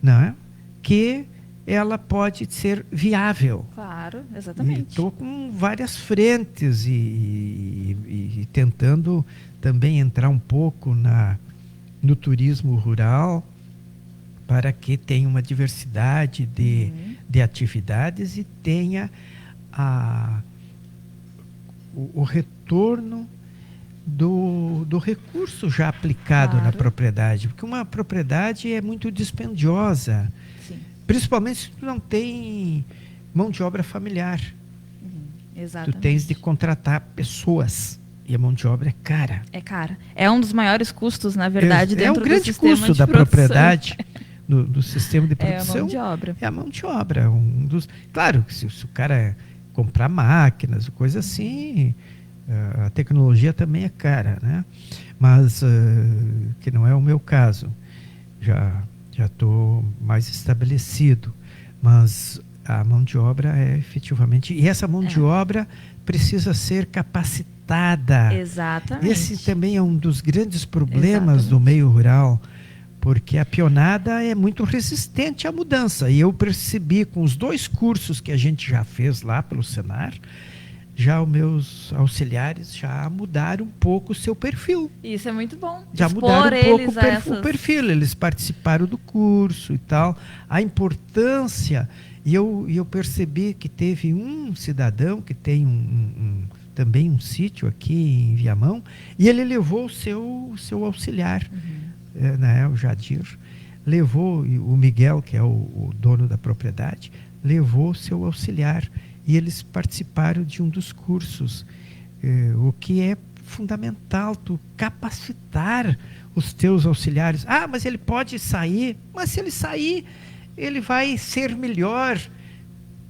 né, que ela pode ser viável. Claro, exatamente. Estou com várias frentes e tentando também entrar um pouco no turismo rural para que tenha uma diversidade de atividades e tenha o retorno do recurso já aplicado na propriedade. Porque uma propriedade é muito dispendiosa. Sim. Principalmente se tu não tem mão de obra familiar. Exatamente. Tu tens de contratar pessoas. E a mão de obra é cara. É cara. É um dos maiores custos, na verdade, dentro um grande do sistema custo de da produção. propriedade, do sistema de produção. É a mão de obra. É a mão de obra. Claro, que se o cara comprar máquinas, coisa assim, a tecnologia também é cara, né? Mas que não é o meu caso. Já estou mais estabelecido. Mas a mão de obra é efetivamente... E essa mão de obra precisa ser capacitada. Exatamente. Esse também é um dos grandes problemas do meio rural, porque a peonada é muito resistente à mudança. E eu percebi com os 2 cursos que a gente já fez lá pelo Senar, já os meus auxiliares já mudaram um pouco o seu perfil. Isso é muito bom. Já mudaram um pouco o perfil. Eles participaram do curso e tal. A importância... E eu percebi que teve um cidadão que tem também um sítio aqui em Viamão, e ele levou o seu auxiliar, né, o Jadir, levou, o Miguel, que é o dono da propriedade, levou o seu auxiliar, e eles participaram de um dos cursos, o que é fundamental, tu capacitar os teus auxiliares. Ah, mas ele pode sair, mas se ele sair, ele vai ser melhor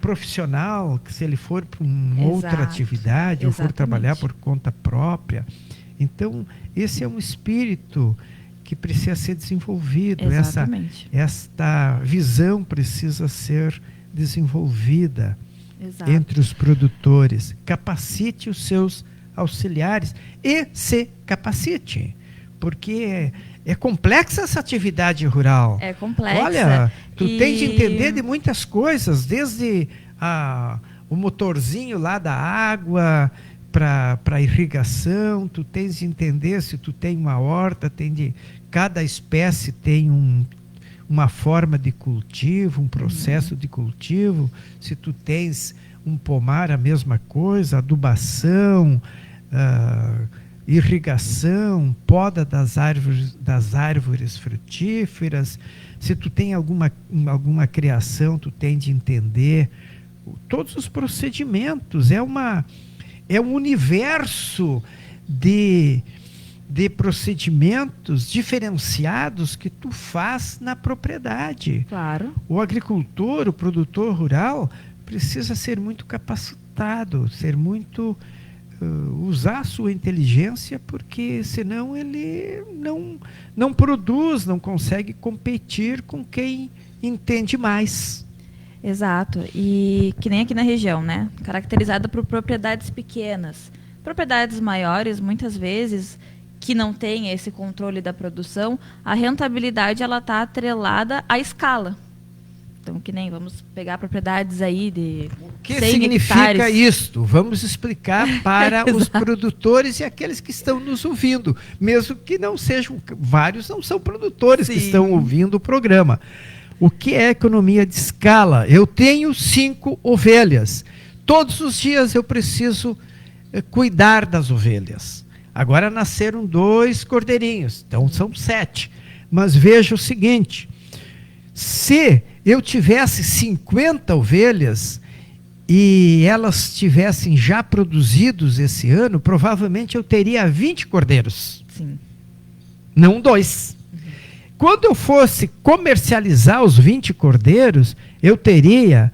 profissional que se ele for para uma outra atividade ou for trabalhar por conta própria. Então, esse é um espírito que precisa ser desenvolvido. Esta visão precisa ser desenvolvida entre os produtores. Capacite os seus auxiliares e se capacite, porque é complexa essa atividade rural. É complexa. Olha, tu tens de entender de muitas coisas, desde o motorzinho lá da água para a irrigação, tu tens de entender se tu tem uma horta, cada espécie tem uma forma de cultivo, um processo de cultivo, se tu tens um pomar, a mesma coisa, adubação, irrigação, poda das árvores frutíferas. Se tu tem alguma criação, tu tem de entender todos os procedimentos. É um universo de procedimentos diferenciados que tu faz na propriedade. Claro. O agricultor, o produtor rural, precisa ser muito capacitado, usar a sua inteligência, porque senão ele não produz, não consegue competir com quem entende mais. Exato. E que nem aqui na região, né? Caracterizada por propriedades pequenas. Propriedades maiores, muitas vezes, que não tem esse controle da produção, a rentabilidade ela está atrelada à escala. Então, que nem vamos pegar propriedades aí de 100 O que significa hectares. isto? Vamos explicar para os produtores e aqueles que estão nos ouvindo, mesmo que não sejam, vários não são produtores que estão ouvindo o programa. O que é economia de escala? Eu tenho 5 ovelhas. Todos os dias eu preciso cuidar das ovelhas. Agora nasceram 2 cordeirinhos, então são 7. Mas veja o seguinte, se eu tivesse 50 ovelhas e elas tivessem já produzidos esse ano, provavelmente eu teria 20 cordeiros. Sim. Não 2. Quando eu fosse comercializar os 20 cordeiros, eu teria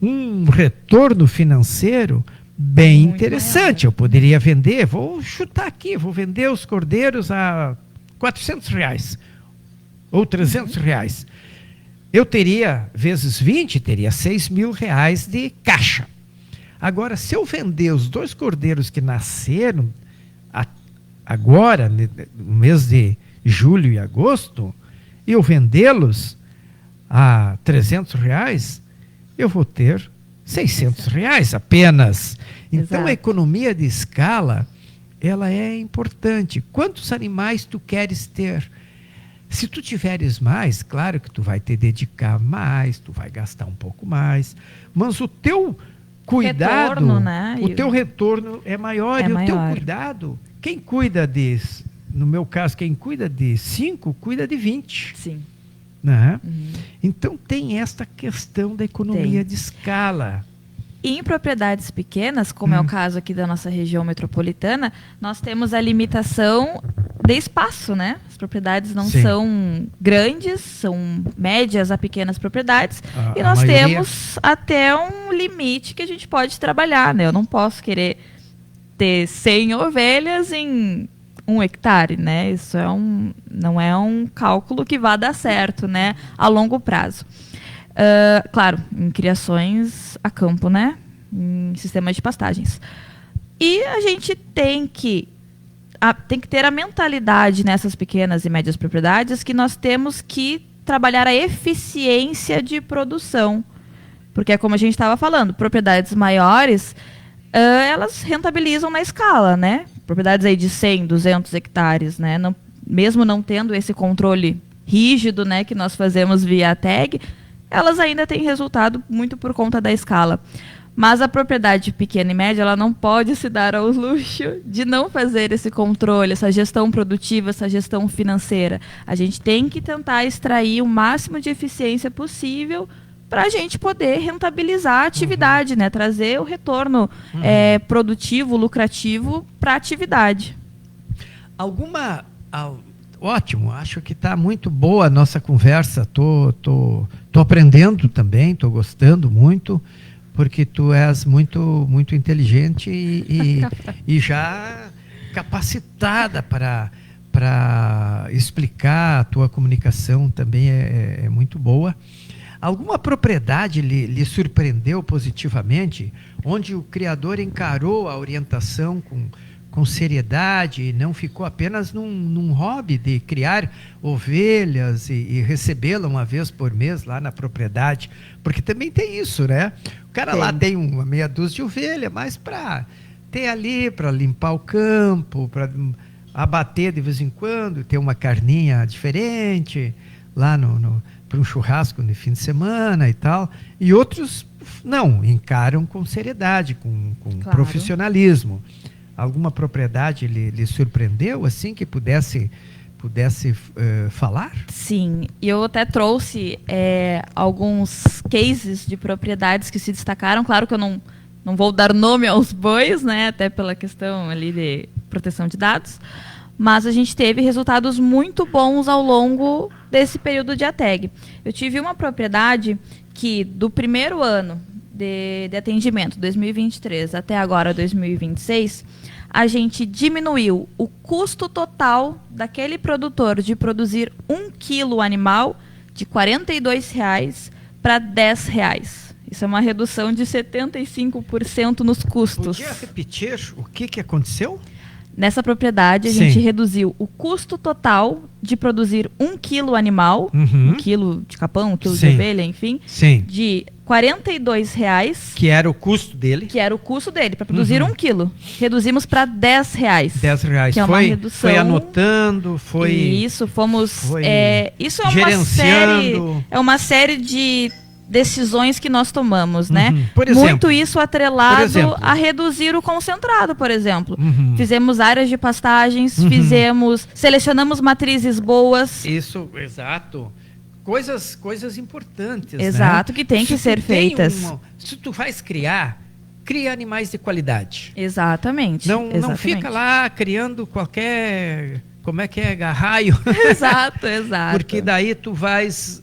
um retorno financeiro bem muito interessante. maior. Eu poderia vender, vou chutar aqui, vou vender os cordeiros a R$400 ou R$300. Eu teria, vezes 20, teria R$6.000 de caixa. Agora, se eu vender os 2 cordeiros que nasceram agora, no mês de julho e agosto, e eu vendê-los a R$300, eu vou ter R$600 apenas. Então, Exato. a economia de escala, ela é importante. Quantos animais tu queres ter? Se tu tiveres mais, claro que tu vai te dedicar mais, tu vai gastar um pouco mais, mas o teu cuidado, Retorno, né? o teu retorno é maior. É E o teu maior. cuidado, quem cuida no meu caso, quem cuida de 5, cuida de 20. Sim. Né? Então tem esta questão da economia Tem. de escala. E em propriedades pequenas, como é o caso aqui da nossa região metropolitana, nós temos a limitação de espaço, né? As propriedades não Sim. são grandes, são médias a pequenas propriedades, e A nós maioria- temos até um limite que a gente pode trabalhar, né? Eu não posso querer ter 100 ovelhas em 1 hectare, né? Isso não é um cálculo que vá dar certo, né? A longo prazo. Claro, em criações a campo, né? Em sistemas de pastagens. E a gente tem que ter a mentalidade nessas pequenas e médias propriedades que nós temos que trabalhar a eficiência de produção. Porque é como a gente estava falando, propriedades maiores, elas rentabilizam na escala, né? Propriedades aí de 100, 200 hectares, né? Mesmo não tendo esse controle rígido, né, que nós fazemos via tag, elas ainda têm resultado muito por conta da escala. Mas a propriedade pequena e média, ela não pode se dar ao luxo de não fazer esse controle, essa gestão produtiva, essa gestão financeira. A gente tem que tentar extrair o máximo de eficiência possível para a gente poder rentabilizar a atividade, né? Trazer o retorno produtivo, lucrativo para a atividade. Ótimo, acho que está muito boa a nossa conversa. Tô aprendendo também, estou gostando muito, porque tu és muito, muito inteligente e já capacitada para explicar. A tua comunicação também é muito boa. Alguma propriedade lhe surpreendeu positivamente, onde o criador encarou a orientação com seriedade e não ficou apenas num hobby de criar ovelhas e recebê-la uma vez por mês lá na propriedade? Porque também tem isso, né? O cara lá tem uma meia dúzia de ovelha, mas para ter ali, para limpar o campo, para abater de vez em quando, ter uma carninha diferente lá para um churrasco no fim de semana e tal. E outros não, encaram com seriedade, com Claro. profissionalismo. Alguma propriedade lhe surpreendeu, assim, que pudesse falar? Sim, e eu até trouxe alguns cases de propriedades que se destacaram. Claro que eu não vou dar nome aos bois, né, até pela questão ali de proteção de dados, mas a gente teve resultados muito bons ao longo desse período de ATEG. Eu tive uma propriedade que, do primeiro ano de atendimento, 2023, até agora, 2026, a gente diminuiu o custo total daquele produtor de produzir 1 quilo animal de R$ 42 para R$ 10. Isso é uma redução de 75% nos custos. Podia repetir o que aconteceu? Nessa propriedade, a Sim. gente reduziu o custo total de produzir 1 quilo animal, 1 quilo de capão, 1 quilo de Sim. ovelha, enfim, Sim. de R$42, Que era o custo dele. que era o custo dele, para produzir 1 quilo. Reduzimos para R$10. R$10. Que é uma redução. Foi anotando, foi... Isso, fomos... foi isso é gerenciando. uma série de decisões que nós tomamos, né? Por exemplo, Muito isso atrelado por exemplo. a reduzir o concentrado, por exemplo. Uhum. Fizemos áreas de pastagens, selecionamos matrizes boas. Isso, exato. Coisas importantes, Exato, né? que tem que Se ser tu tem feitas. se tu vais cria animais de qualidade. Exatamente. Não exatamente. fica lá criando qualquer... Como é que é? Garraio. Exato, exato. Porque daí tu vais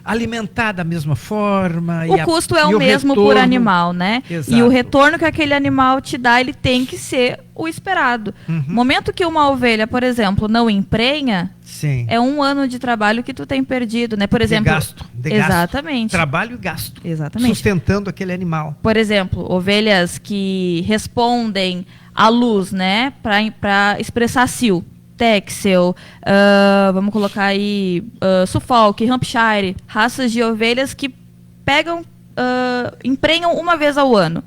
alimentar da mesma forma. O custo é o mesmo por animal, né? Exato. E o retorno que aquele animal te dá, ele tem que ser o esperado. No momento que uma ovelha, por exemplo, não emprenha, Sim. é 1 ano de trabalho que tu tem perdido, né? Por exemplo, De gasto. exatamente. Trabalho e gasto. Exatamente. Sustentando aquele animal. Por exemplo, ovelhas que respondem à luz, né? Para expressar cio. Texel, vamos colocar aí Suffolk, Hampshire, raças de ovelhas que pegam, emprenham uma vez ao ano.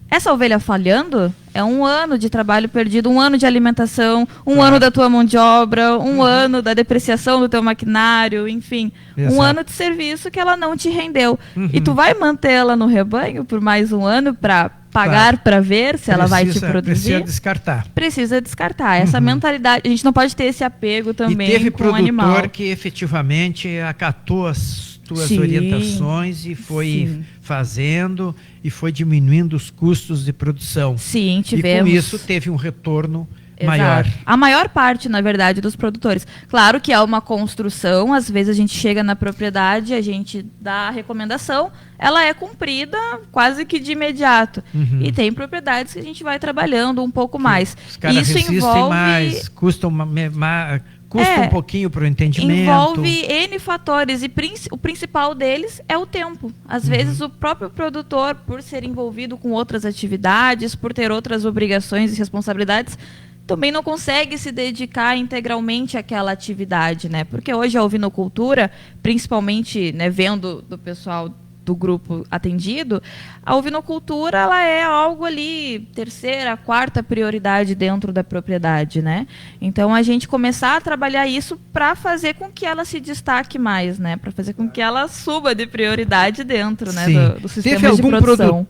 Essa ovelha falhando é 1 ano de trabalho perdido, 1 ano de alimentação, 1 ano da tua mão de obra, 1 ano da depreciação do teu maquinário, enfim, Exato. 1 ano de serviço que ela não te rendeu. E tu vai mantê-la no rebanho por mais 1 ano para pagar para ver se ela vai te produzir? Precisa descartar. Precisa descartar. Essa mentalidade, a gente não pode ter esse apego também E teve com o animal. produtor que efetivamente acatou as tuas Sim. orientações e foi fazendo e foi diminuindo os custos de produção. Sim, tivemos. E com isso teve um retorno Exato. maior. A maior parte, na verdade, dos produtores. Claro que é uma construção, às vezes a gente chega na propriedade, a gente dá a recomendação, ela é cumprida quase que de imediato. E tem propriedades que a gente vai trabalhando um pouco mais. Os caras Isso resistem envolve mais, custa um pouquinho para o entendimento. Envolve N fatores e o principal deles é o tempo. Às vezes o próprio produtor, por ser envolvido com outras atividades, por ter outras obrigações e responsabilidades, também não consegue se dedicar integralmente àquela atividade, né? Porque hoje a ovinocultura, principalmente, né, vendo do pessoal do grupo atendido, a ovinocultura ela é algo ali, 3ª, 4ª prioridade dentro da propriedade, né? Então a gente começar a trabalhar isso para fazer com que ela se destaque mais, né? Para fazer com que ela suba de prioridade dentro, né, do sistema de produção.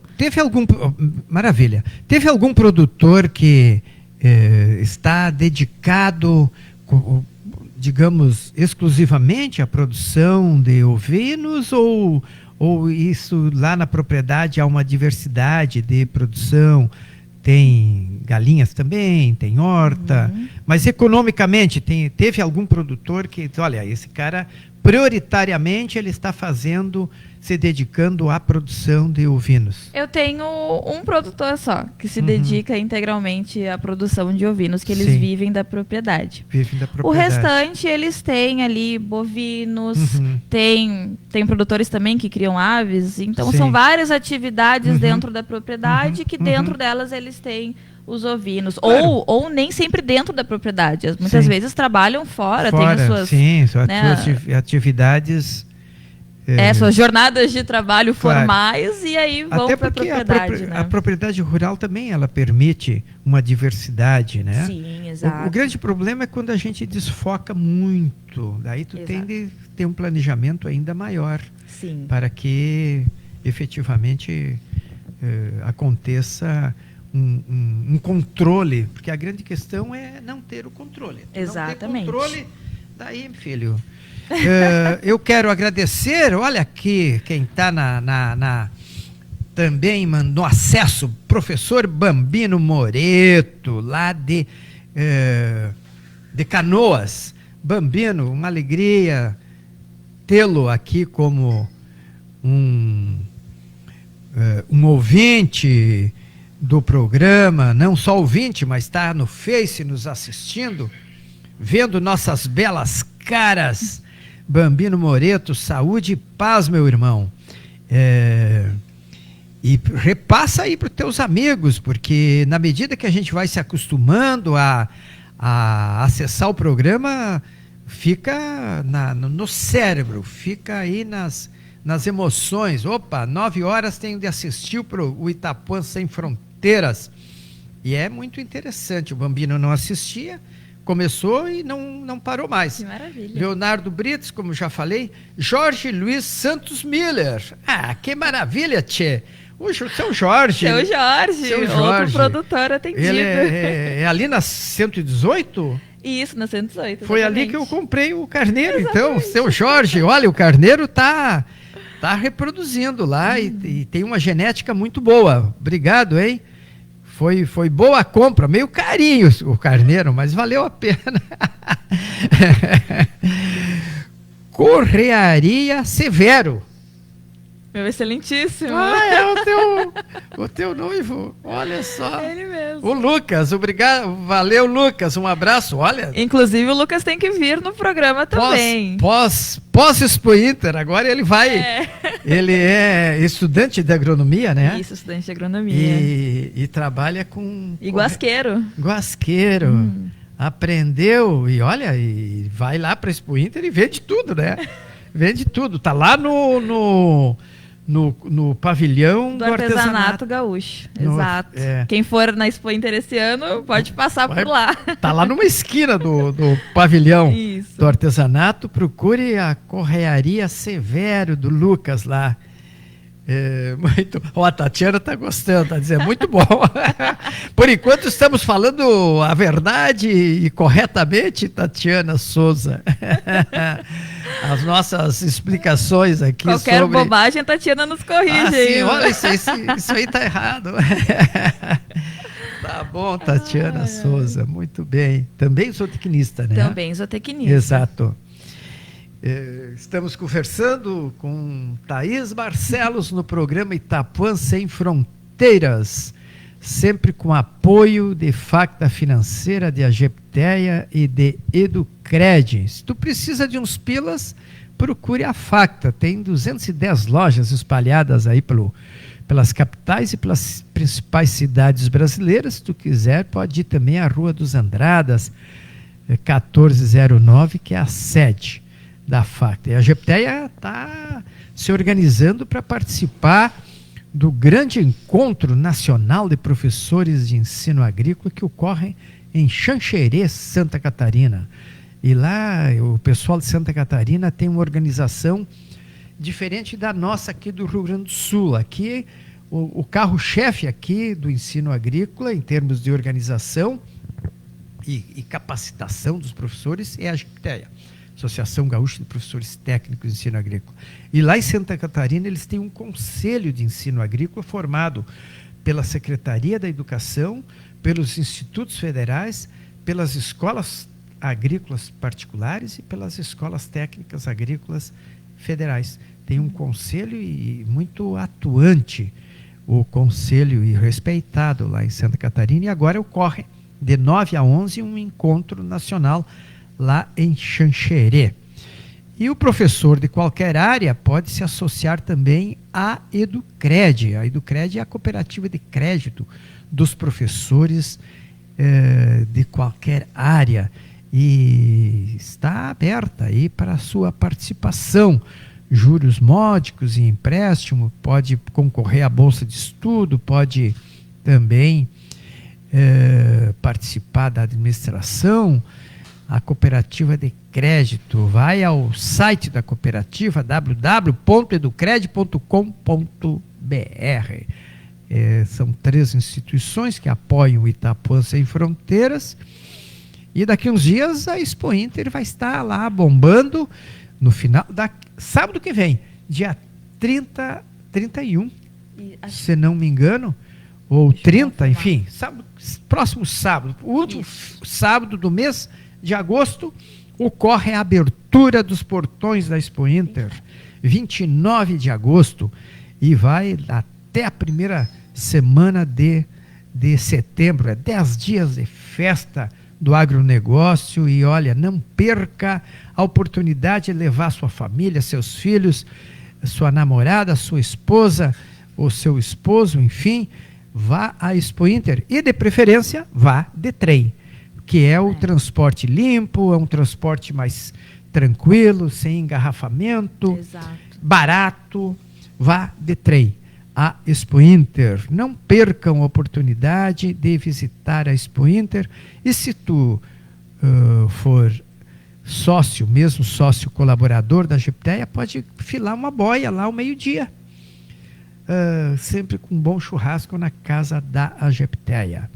Maravilha. Teve algum produtor que está dedicado, digamos, exclusivamente à produção de ovinos ou isso lá na propriedade há uma diversidade de produção? Tem galinhas também, tem horta, mas economicamente teve algum produtor que, olha, esse cara prioritariamente ele está se dedicando à produção de ovinos? Eu tenho um produtor só, que se dedica integralmente à produção de ovinos, que eles vivem da propriedade. O restante, eles têm ali bovinos, tem produtores também que criam aves, então são várias atividades dentro da propriedade, que dentro delas eles têm os ovinos, claro. ou nem sempre dentro da propriedade, muitas vezes trabalham fora, tem suas, suas atividades, suas jornadas de trabalho formais, e aí vão para a propriedade. A propriedade rural também ela permite uma diversidade, né? Sim, exato. O grande problema é quando a gente desfoca muito, daí tu tem de ter um planejamento ainda maior, para que efetivamente aconteça um controle, porque a grande questão é não ter o controle. Exatamente. Não ter controle, daí, filho. Eu quero agradecer, olha aqui, quem está também mandou acesso, professor Bambino Moreto, lá de Canoas. Bambino, uma alegria tê-lo aqui como um ouvinte do programa, não só ouvinte, mas está no Face nos assistindo, vendo nossas belas caras. Bambino Moreto, saúde e paz, meu irmão. E repassa aí para os teus amigos, porque na medida que a gente vai se acostumando a acessar o programa, fica no cérebro, fica aí nas emoções. Opa, 9 horas tenho de assistir o Itapuã Sem Fronteiras. E é muito interessante. O Bambino não assistia, começou e não parou mais. Que maravilha. Leonardo Brits, como já falei. Jorge Luiz Santos Miller. Ah, que maravilha, tchê. O seu Jorge. Seu Jorge, outro produtor atendido. Ele é ali na 118? Isso, na 118. Foi ali que eu comprei o carneiro, então. Seu Jorge, olha, o carneiro tá reproduzindo lá e tem uma genética muito boa. Obrigado, hein? Foi boa a compra, meio carinho o carneiro, mas valeu a pena. Correaria Severo. Meu excelentíssimo. É o teu noivo, olha só. Ele mesmo. O Lucas, obrigado, valeu Lucas, um abraço, olha. Inclusive o Lucas tem que vir no programa também. Pós-Expo Inter, agora ele vai, ele é estudante de agronomia, né? Isso, estudante de agronomia. E trabalha com... E guasqueiro. Guasqueiro. Aprendeu e olha, e vai lá para a Expo Inter e vende tudo, né? Vende tudo, tá lá no pavilhão do artesanato gaúcho. Exato. Quem for na Expo Inter esse ano pode passar por lá. Tá lá numa esquina do pavilhão. Isso. Do artesanato. Procure a Correaria Severo do Lucas lá. Muito. A Tatiana tá gostando, tá dizendo muito bom. Por enquanto estamos falando a verdade e corretamente, Tatiana Souza. As nossas explicações aqui qualquer sobre... bobagem, a Tatiana nos corrige. Sim, olha, isso aí tá errado. Tá bom, Tatiana Souza, muito bem. Também sou tecnista, né? Também sou tecnista. Exato. Estamos conversando com Thaís Barcelos no programa Itapuã Sem Fronteiras, sempre com apoio de Facta Financeira, de Agepteia e de Educred. Se tu precisa de uns pilas, procure a Facta. Tem 210 lojas espalhadas aí pelas capitais e pelas principais cidades brasileiras. Se tu quiser, pode ir também à Rua dos Andradas, 1409, que é a sede da Facta. E a Agepteia está se organizando para participar do grande encontro nacional de professores de ensino agrícola que ocorre em Xanxerê, Santa Catarina. E lá o pessoal de Santa Catarina tem uma organização diferente da nossa aqui do Rio Grande do Sul. Aqui o carro-chefe aqui do ensino agrícola, em termos de organização e capacitação dos professores, é a Agepteia, Associação Gaúcha de Professores Técnicos de Ensino Agrícola. E lá em Santa Catarina eles têm um conselho de ensino agrícola formado pela Secretaria da Educação, pelos institutos federais, pelas escolas agrícolas particulares e pelas escolas técnicas agrícolas federais. Tem um conselho e muito atuante o conselho e respeitado lá em Santa Catarina, e agora ocorre de 9 a 11 um encontro nacional lá em Xanxerê. E o professor de qualquer área pode se associar também à Educred. A Educred é a cooperativa de crédito dos professores de qualquer área e está aberta aí para a sua participação. Juros módicos e empréstimo, pode concorrer à bolsa de estudo, pode também participar da administração. A cooperativa de crédito, vai ao site da cooperativa www.educred.com.br. São 3 instituições que apoiam o Itapuã Sem Fronteiras, e daqui uns dias a Expo Inter vai estar lá bombando no final sábado que vem, dia 31, se não me engano, ou 30, enfim, próximo sábado, o último sábado do mês de agosto, ocorre a abertura dos portões da Expo Inter, 29 de agosto, e vai até a primeira semana de setembro. 10 dias de festa do agronegócio, e olha, não perca a oportunidade de levar sua família, seus filhos, sua namorada, sua esposa, ou seu esposo, enfim, vá à Expo Inter. E de preferência, vá de trem, que é o transporte limpo, é um transporte mais tranquilo, sem engarrafamento, barato. Vá de trem à Expo Inter. Não percam a oportunidade de visitar a Expo Inter. E se tu for sócio, mesmo sócio colaborador da Agepteia, pode filar uma boia lá ao meio-dia. Sempre com um bom churrasco na casa da Agepteia.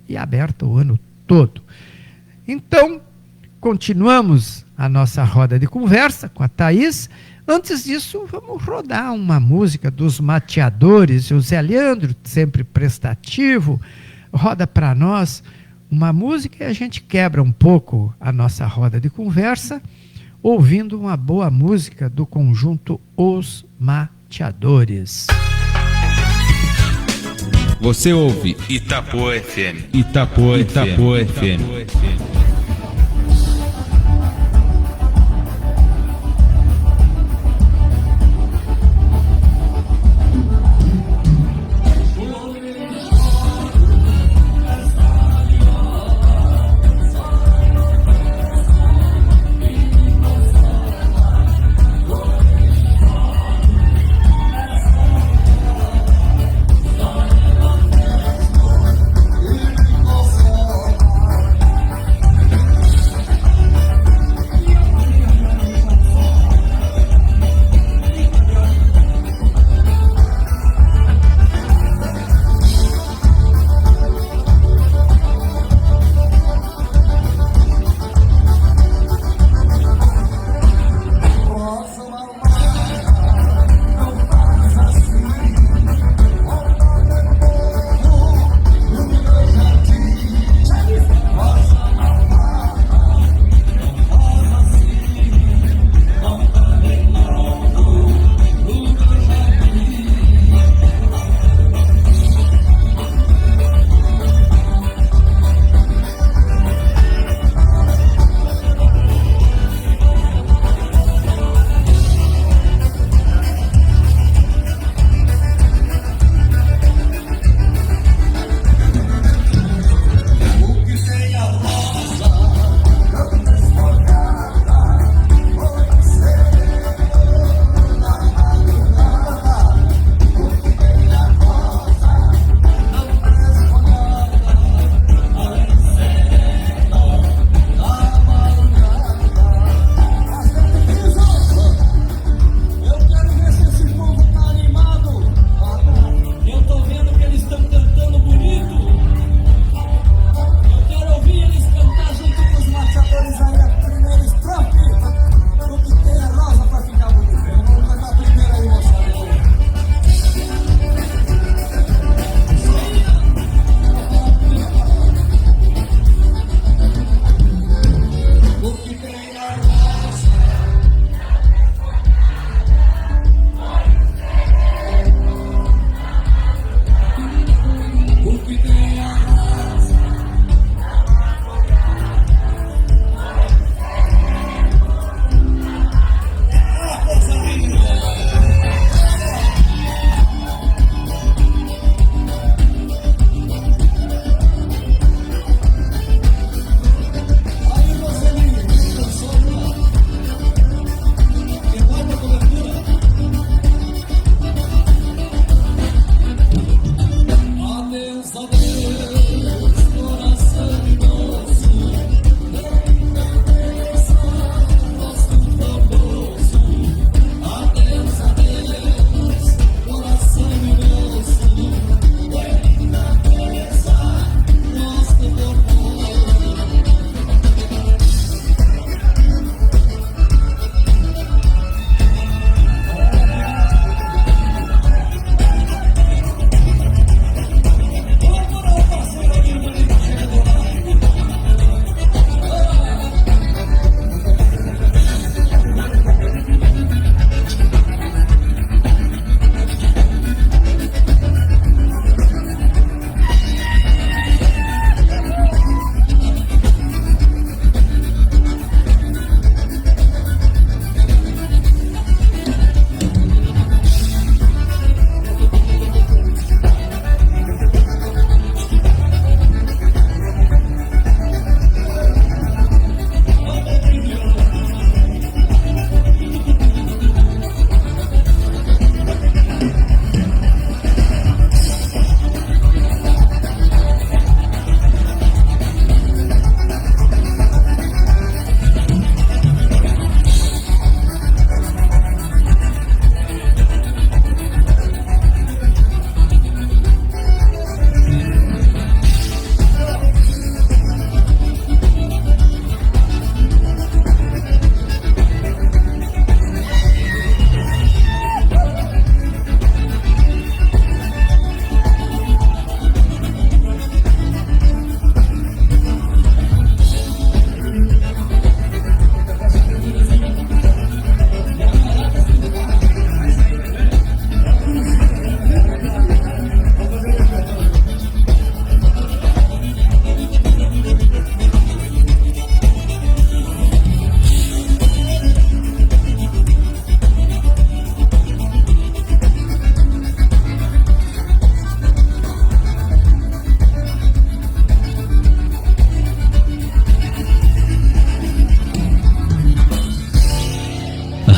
E aberto o ano todo. Então, continuamos a nossa roda de conversa com a Thaís. Antes disso, vamos rodar uma música dos Mateadores. O Zé Leandro, sempre prestativo, roda para nós uma música e a gente quebra um pouco a nossa roda de conversa, ouvindo uma boa música do conjunto Os Mateadores. Você ouve Itapuã FM. Itapuã FM.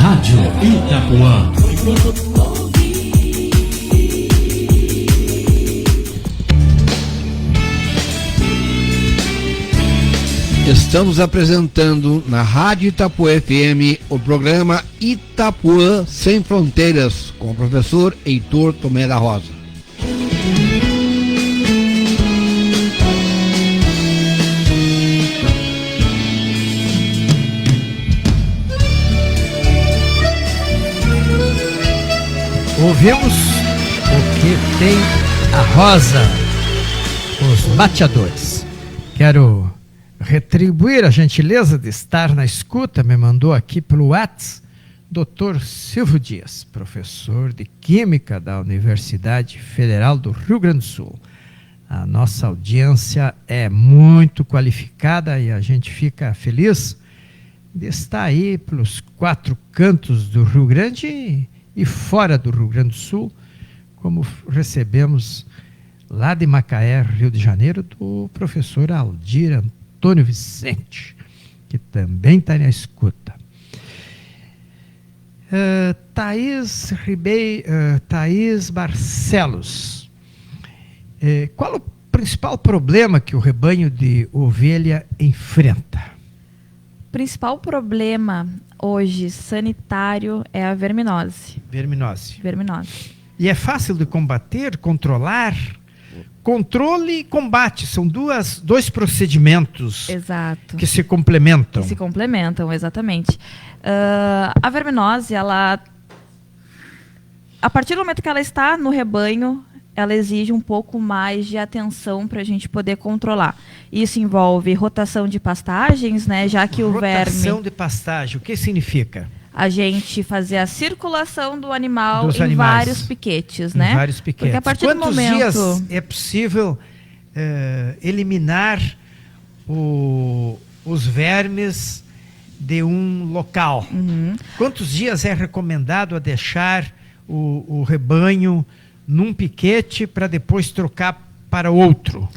Rádio Itapuã. Estamos apresentando na Rádio Itapuã FM o programa Itapuã Sem Fronteiras, com o professor Heitor Tomé da Rosa. Ouvimos o que tem a Rosa, os bateadores. Quero retribuir a gentileza de estar na escuta, me mandou aqui pelo WhatsApp, Dr. Silvio Dias, professor de Química da Universidade Federal do Rio Grande do Sul. A nossa audiência é muito qualificada e a gente fica feliz de estar aí pelos 4 cantos do Rio Grande e fora do Rio Grande do Sul, como recebemos lá de Macaé, Rio de Janeiro, do professor Aldir Antônio Vicente, que também está na escuta. Thaís Barcelos, qual o principal problema que o rebanho de ovelha enfrenta? O principal problema hoje sanitário é a verminose. Verminose. E é fácil de combater, controlar? Controle e combate são dois procedimentos. Exato. Que se complementam. Que se complementam, exatamente. A verminose, ela, a partir do momento que ela está no rebanho, ela exige um pouco mais de atenção para a gente poder controlar. Isso envolve rotação de pastagens, né? Já que o verme... Rotação de pastagem, o que significa? A gente fazer a circulação do animal em vários piquetes, né? Em vários piquetes. Porque a partir Quantos do momento... dias é possível eliminar os vermes de um local? Uhum. Quantos dias é recomendado a deixar o rebanho num piquete para depois trocar para outro?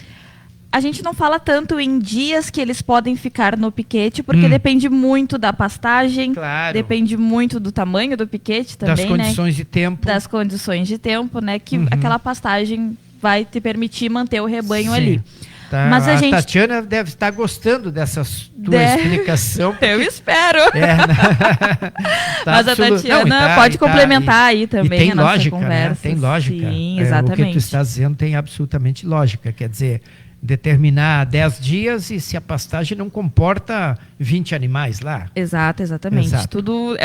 A gente não fala tanto em dias que eles podem ficar no piquete, porque depende muito da pastagem, claro. Depende muito do tamanho do piquete também, das condições de tempo. Das condições de tempo, né? Que aquela pastagem vai te permitir manter o rebanho ali. Tá, mas a Tatiana deve estar gostando dessa tua explicação. Porque... Eu espero. Tá mas a Tatiana pode complementar aí também tem a nossa lógica, conversa. Né? Tem lógica. Sim, exatamente. O que tu está dizendo tem absolutamente lógica. Quer dizer, determinar 10 dias e se a pastagem não comporta 20 animais lá. Exatamente. Exato. Tudo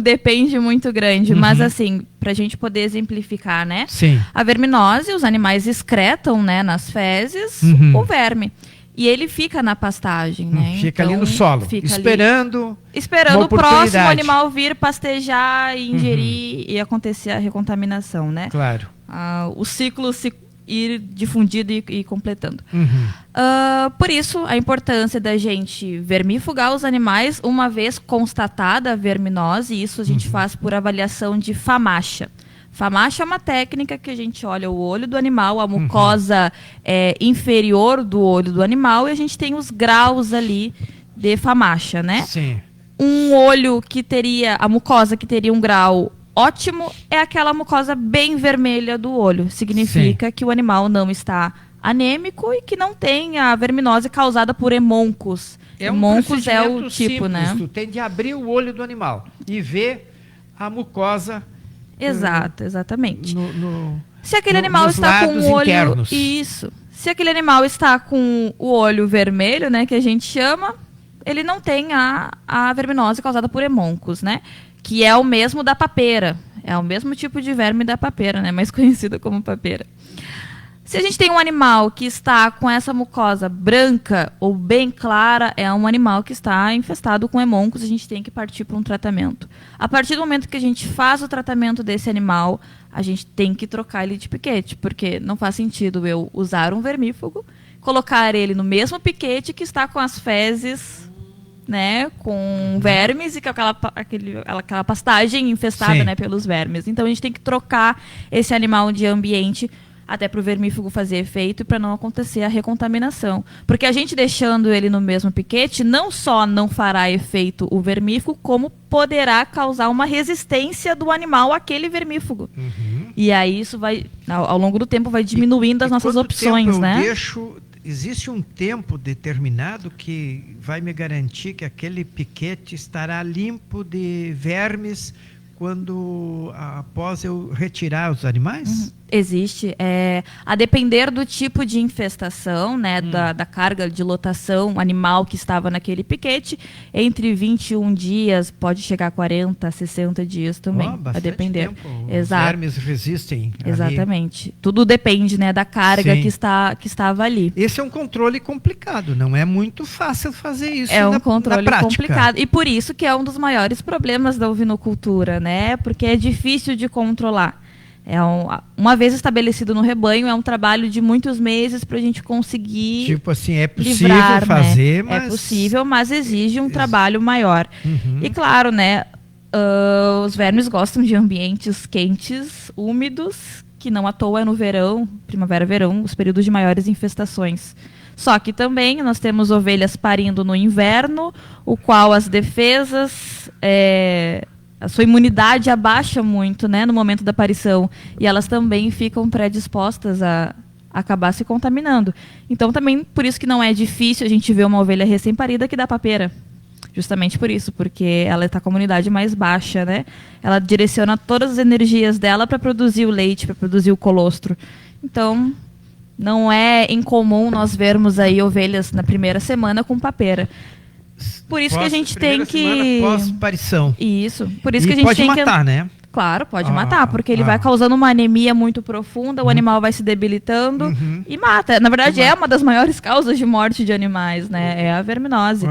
depende muito grande, mas assim, para a gente poder exemplificar, né? Sim. A verminose, os animais excretam, né, nas fezes o verme. E ele fica na pastagem, né? Fica então, ali no solo, esperando o próximo animal vir pastejar e ingerir e acontecer a recontaminação, né? Claro. O ciclo se ir difundido e completando. Por isso, a importância da gente vermifugar os animais uma vez constatada a verminose. Isso a gente faz por avaliação de FAMACHA. FAMACHA é uma técnica que a gente olha o olho do animal, a mucosa inferior do olho do animal, e a gente tem os graus ali de FAMACHA, né? Sim. Um olho que teria, a mucosa que teria um grau ótimo é aquela mucosa bem vermelha do olho. Significa que o animal não está anêmico e que não tem a verminose causada por hemoncos. Hemoncos é o tipo, simples, né? Tu tem de abrir o olho do animal e ver a mucosa. Exatamente. Se aquele animal está com o olho... internos. Isso. Se aquele animal está com o olho vermelho, né, que a gente chama, ele não tem a verminose causada por hemoncos, né? Que é o mesmo da papeira. É o mesmo tipo de verme da papeira, né? Mais conhecido como papeira. Se a gente tem um animal que está com essa mucosa branca ou bem clara, é um animal que está infestado com hemoncos, a gente tem que partir para um tratamento. A partir do momento que a gente faz o tratamento desse animal, a gente tem que trocar ele de piquete, porque não faz sentido eu usar um vermífugo, colocar ele no mesmo piquete que está com as fezes, né, com vermes e com aquela pastagem infestada, né, pelos vermes. Então a gente tem que trocar esse animal de ambiente até para o vermífugo fazer efeito e para não acontecer a recontaminação. Porque a gente deixando ele no mesmo piquete, não só não fará efeito o vermífugo, como poderá causar uma resistência do animal àquele vermífugo. E aí isso vai, ao longo do tempo, vai diminuindo as nossas opções, né? Existe um tempo determinado que vai me garantir que aquele piquete estará limpo de vermes após eu retirar os animais? Existe. A depender do tipo de infestação, né, da carga de lotação animal que estava naquele piquete, entre 21 dias, pode chegar a 40, 60 dias também. A depender. Tempo. Exato. Os vermes resistem. Exatamente. Tudo depende, né, da carga que estava ali. Esse é um controle complicado, não é muito fácil fazer isso um controle na prática. Complicado. E por isso que é um dos maiores problemas da ovinocultura, né? Porque é difícil de controlar. Uma vez estabelecido no rebanho, é um trabalho de muitos meses para a gente conseguir tipo assim, é possível livrar, fazer, né? mas... É possível, mas exige um trabalho maior. E claro, né, os vermes gostam de ambientes quentes, úmidos, que não à toa é no verão, primavera, verão, os períodos de maiores infestações. Só que também nós temos ovelhas parindo no inverno, o qual as defesas... a sua imunidade abaixa muito, né, no momento da aparição, e elas também ficam predispostas a acabar se contaminando. Então, também, por isso que não é difícil a gente ver uma ovelha recém-parida que dá papeira. Justamente por isso, porque ela está com a imunidade mais baixa, né? Ela direciona todas as energias dela para produzir o leite, para produzir o colostro. Então, não é incomum nós vermos aí ovelhas na primeira semana com papeira. Por isso que a gente tem que... Pós-parição. Isso. Por isso que a gente pode tem matar, né? Claro, pode matar, porque ele vai causando uma anemia muito profunda, o animal vai se debilitando e mata. Na verdade, é uma das maiores causas de morte de animais, né? É a verminose.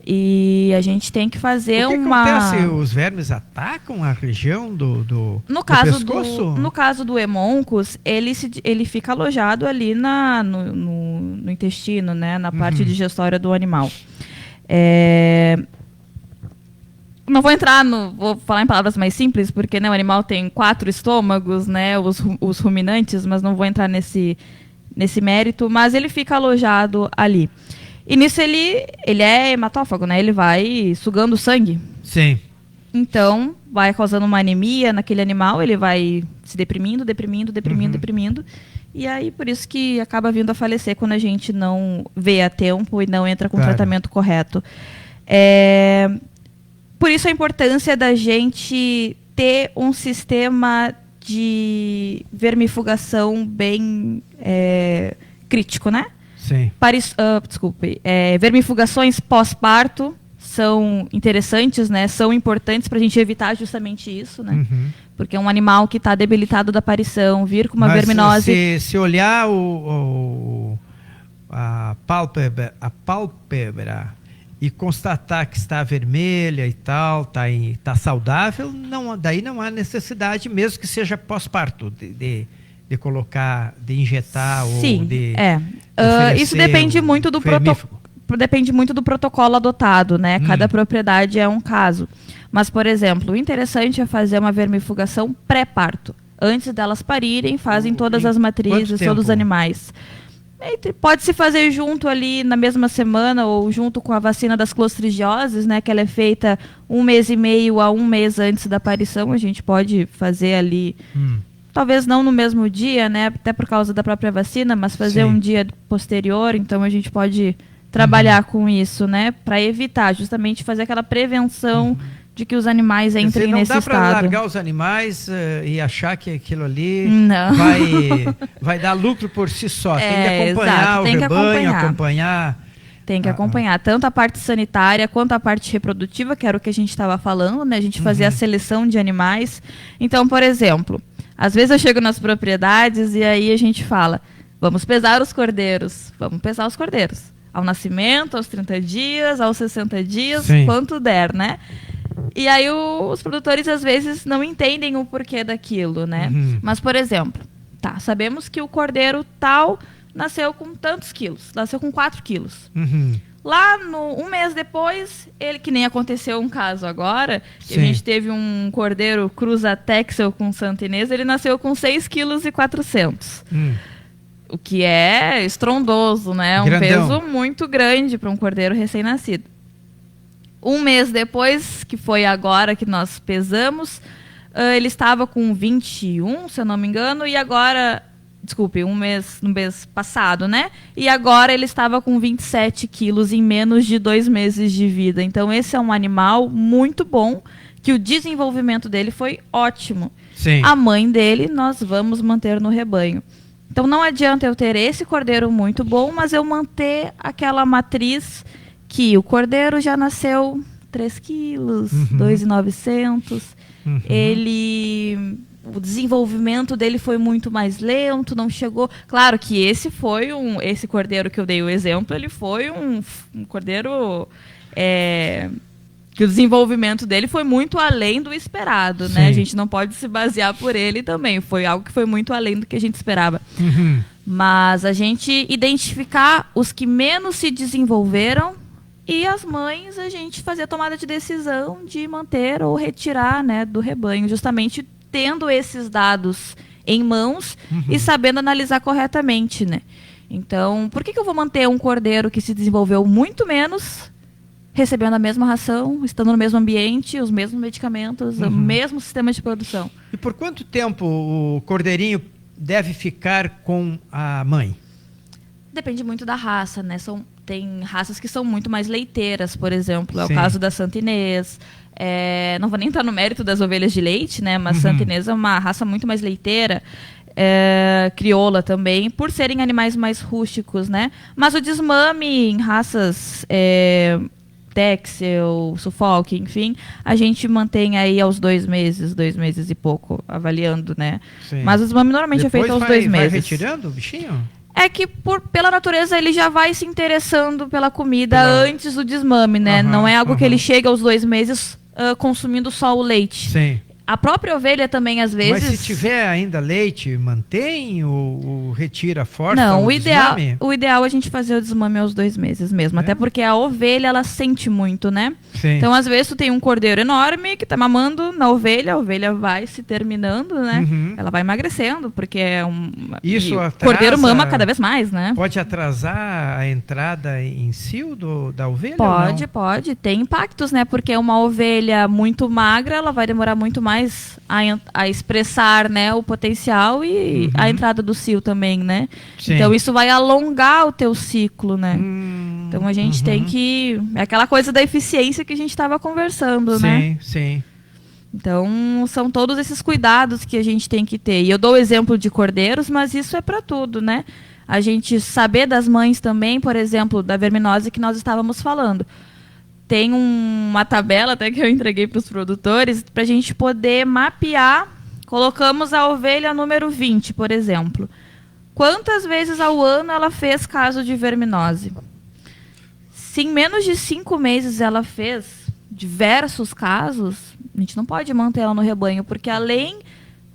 E a gente tem que fazer o que acontece? Os vermes atacam a região do pescoço? No caso do hemoncus, ele fica alojado ali no intestino, né? Na parte digestória do animal. Não vou vou falar em palavras mais simples, porque, né, o animal tem 4 estômagos, né, os ruminantes, mas não vou entrar nesse mérito, mas ele fica alojado ali. E nisso ele é hematófago, né, ele vai sugando sangue. Sim. Então, vai causando uma anemia naquele animal, ele vai se deprimindo, e aí por isso que acaba vindo a falecer quando a gente não vê a tempo e não entra com o tratamento correto. Por isso a importância da gente ter um sistema de vermifugação bem crítico, né? Sim. Vermifugações pós-parto são interessantes, né? São importantes para a gente evitar justamente isso, né? Porque um animal que está debilitado da aparição, vir com uma verminose... Se olhar a pálpebra e constatar que está vermelha e tal, está saudável, daí não há necessidade, mesmo que seja pós-parto, de colocar, de injetar. Sim, ou de isso depende muito do protocolo. Depende muito do protocolo adotado, né? Cada propriedade é um caso. Mas, por exemplo, o interessante é fazer uma vermifugação pré-parto. Antes delas parirem, fazem todas as matrizes, todos os animais. Pode-se fazer junto ali na mesma semana ou junto com a vacina das clostridioses, né? Que ela é feita 1 mês e meio a 1 mês antes da aparição. A gente pode fazer ali... Talvez não no mesmo dia, né? Até por causa da própria vacina, mas fazer um dia posterior. Então, a gente pode trabalhar com isso, né? Para evitar, justamente, fazer aquela prevenção de que os animais entrem nesse estado. Não dá para largar os animais e achar que aquilo ali vai dar lucro por si só. Tem que acompanhar o rebanho, acompanhar... Tem que acompanhar tanto a parte sanitária quanto a parte reprodutiva, que era o que a gente estava falando, né? A gente fazia a seleção de animais. Então, por exemplo, às vezes eu chego nas propriedades e aí a gente fala, vamos pesar os cordeiros. Vamos pesar os cordeiros. Ao nascimento, aos 30 dias, aos 60 dias, quanto der, né? E aí os produtores às vezes não entendem o porquê daquilo, né? Mas, por exemplo, sabemos que o cordeiro tal nasceu com tantos quilos, nasceu com 4 quilos. Lá um mês depois, ele, que nem aconteceu um caso agora, que a Sim. gente teve um cordeiro cruza Texel com Santa Inês, ele nasceu com 6,4 kg. O que é estrondoso, né? Um Grandão. peso muito grande para um cordeiro recém-nascido. Um mês depois, que foi agora que nós pesamos, ele estava com 21, se eu não me engano, e agora... Desculpe, no mês passado, né? E agora ele estava com 27 quilos em menos de 2 meses de vida. Então esse é um animal muito bom, que o desenvolvimento dele foi ótimo. Sim. A mãe dele nós vamos manter no rebanho. Então não adianta eu ter esse cordeiro muito bom, mas eu manter aquela matriz que o cordeiro já nasceu 3 quilos, 2,900. O desenvolvimento dele foi muito mais lento, não chegou... Claro que esse cordeiro que eu dei o exemplo, ele foi um cordeiro... que o desenvolvimento dele foi muito além do esperado, né? A gente não pode se basear por ele também. Foi algo que foi muito além do que a gente esperava. Mas a gente identificar os que menos se desenvolveram e as mães, a gente fazer a tomada de decisão de manter ou retirar, né, do rebanho, justamente tendo esses dados em mãos e sabendo analisar corretamente, né? Então, por que eu vou manter um cordeiro que se desenvolveu muito menos, recebendo a mesma ração, estando no mesmo ambiente, os mesmos medicamentos, o mesmo sistema de produção? E por quanto tempo o cordeirinho deve ficar com a mãe? Depende muito da raça, né? Tem raças que são muito mais leiteiras, por exemplo. É o Sim. caso da Santa Inês. Não vou nem entrar no mérito das ovelhas de leite, né? Mas Santa Inês é uma raça muito mais leiteira. Crioula também, por serem animais mais rústicos, né? Mas o desmame em raças Texel, Suffolk, enfim, a gente mantém aí aos 2 meses e pouco, avaliando, né? Sim. Mas o desmame normalmente Depois é feito aos 2 meses. Vai retirando o bichinho? É que pela natureza ele já vai se interessando pela comida antes do desmame, né? Não é algo que ele chega aos 2 meses consumindo só o leite. Sim. A própria ovelha também, às vezes... Mas se tiver ainda leite, mantém ou retira forte? Não, o ideal é a gente fazer o desmame aos 2 meses mesmo. Até porque a ovelha, ela sente muito, né? Sim. Então, às vezes, tu tem um cordeiro enorme que tá mamando na ovelha, a ovelha vai se terminando, né? Ela vai emagrecendo, porque Isso o cordeiro mama cada vez mais, né? Pode atrasar a entrada em cio da ovelha? Pode. Tem impactos, né? Porque uma ovelha muito magra, ela vai demorar muito mais a expressar, né, o potencial e a entrada do cio também, né? Sim. Então isso vai alongar o teu ciclo, né? Então a gente tem que... É aquela coisa da eficiência que a gente estava conversando, né? Sim. Então são todos esses cuidados que a gente tem que ter. E eu dou o exemplo de cordeiros, mas isso é para tudo, né? A gente saber das mães também, por exemplo, da verminose que nós estávamos falando. Tem uma tabela até que eu entreguei para os produtores para a gente poder mapear. Colocamos a ovelha número 20, por exemplo. Quantas vezes ao ano ela fez caso de verminose? Se em menos de 5 meses ela fez diversos casos, a gente não pode manter ela no rebanho, porque além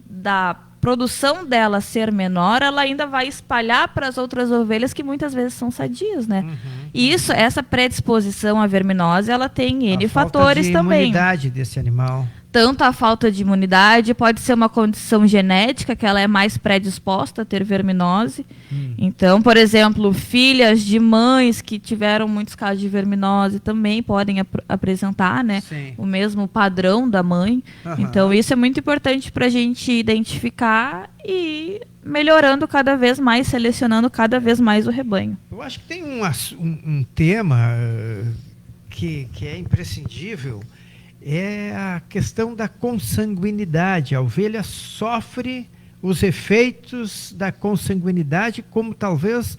da produção dela ser menor, ela ainda vai espalhar para as outras ovelhas que muitas vezes são sadias, né? E essa predisposição à verminose, ela tem N fatores também. A falta de imunidade desse animal. Tanto a falta de imunidade, pode ser uma condição genética, que ela é mais predisposta a ter verminose. Então, por exemplo, filhas de mães que tiveram muitos casos de verminose também podem apresentar, né, o mesmo padrão da mãe. Então, isso é muito importante para a gente identificar e melhorando cada vez mais, selecionando cada vez mais o rebanho. Eu acho que tem um tema que é imprescindível, é a questão da consanguinidade. A ovelha sofre os efeitos da consanguinidade como talvez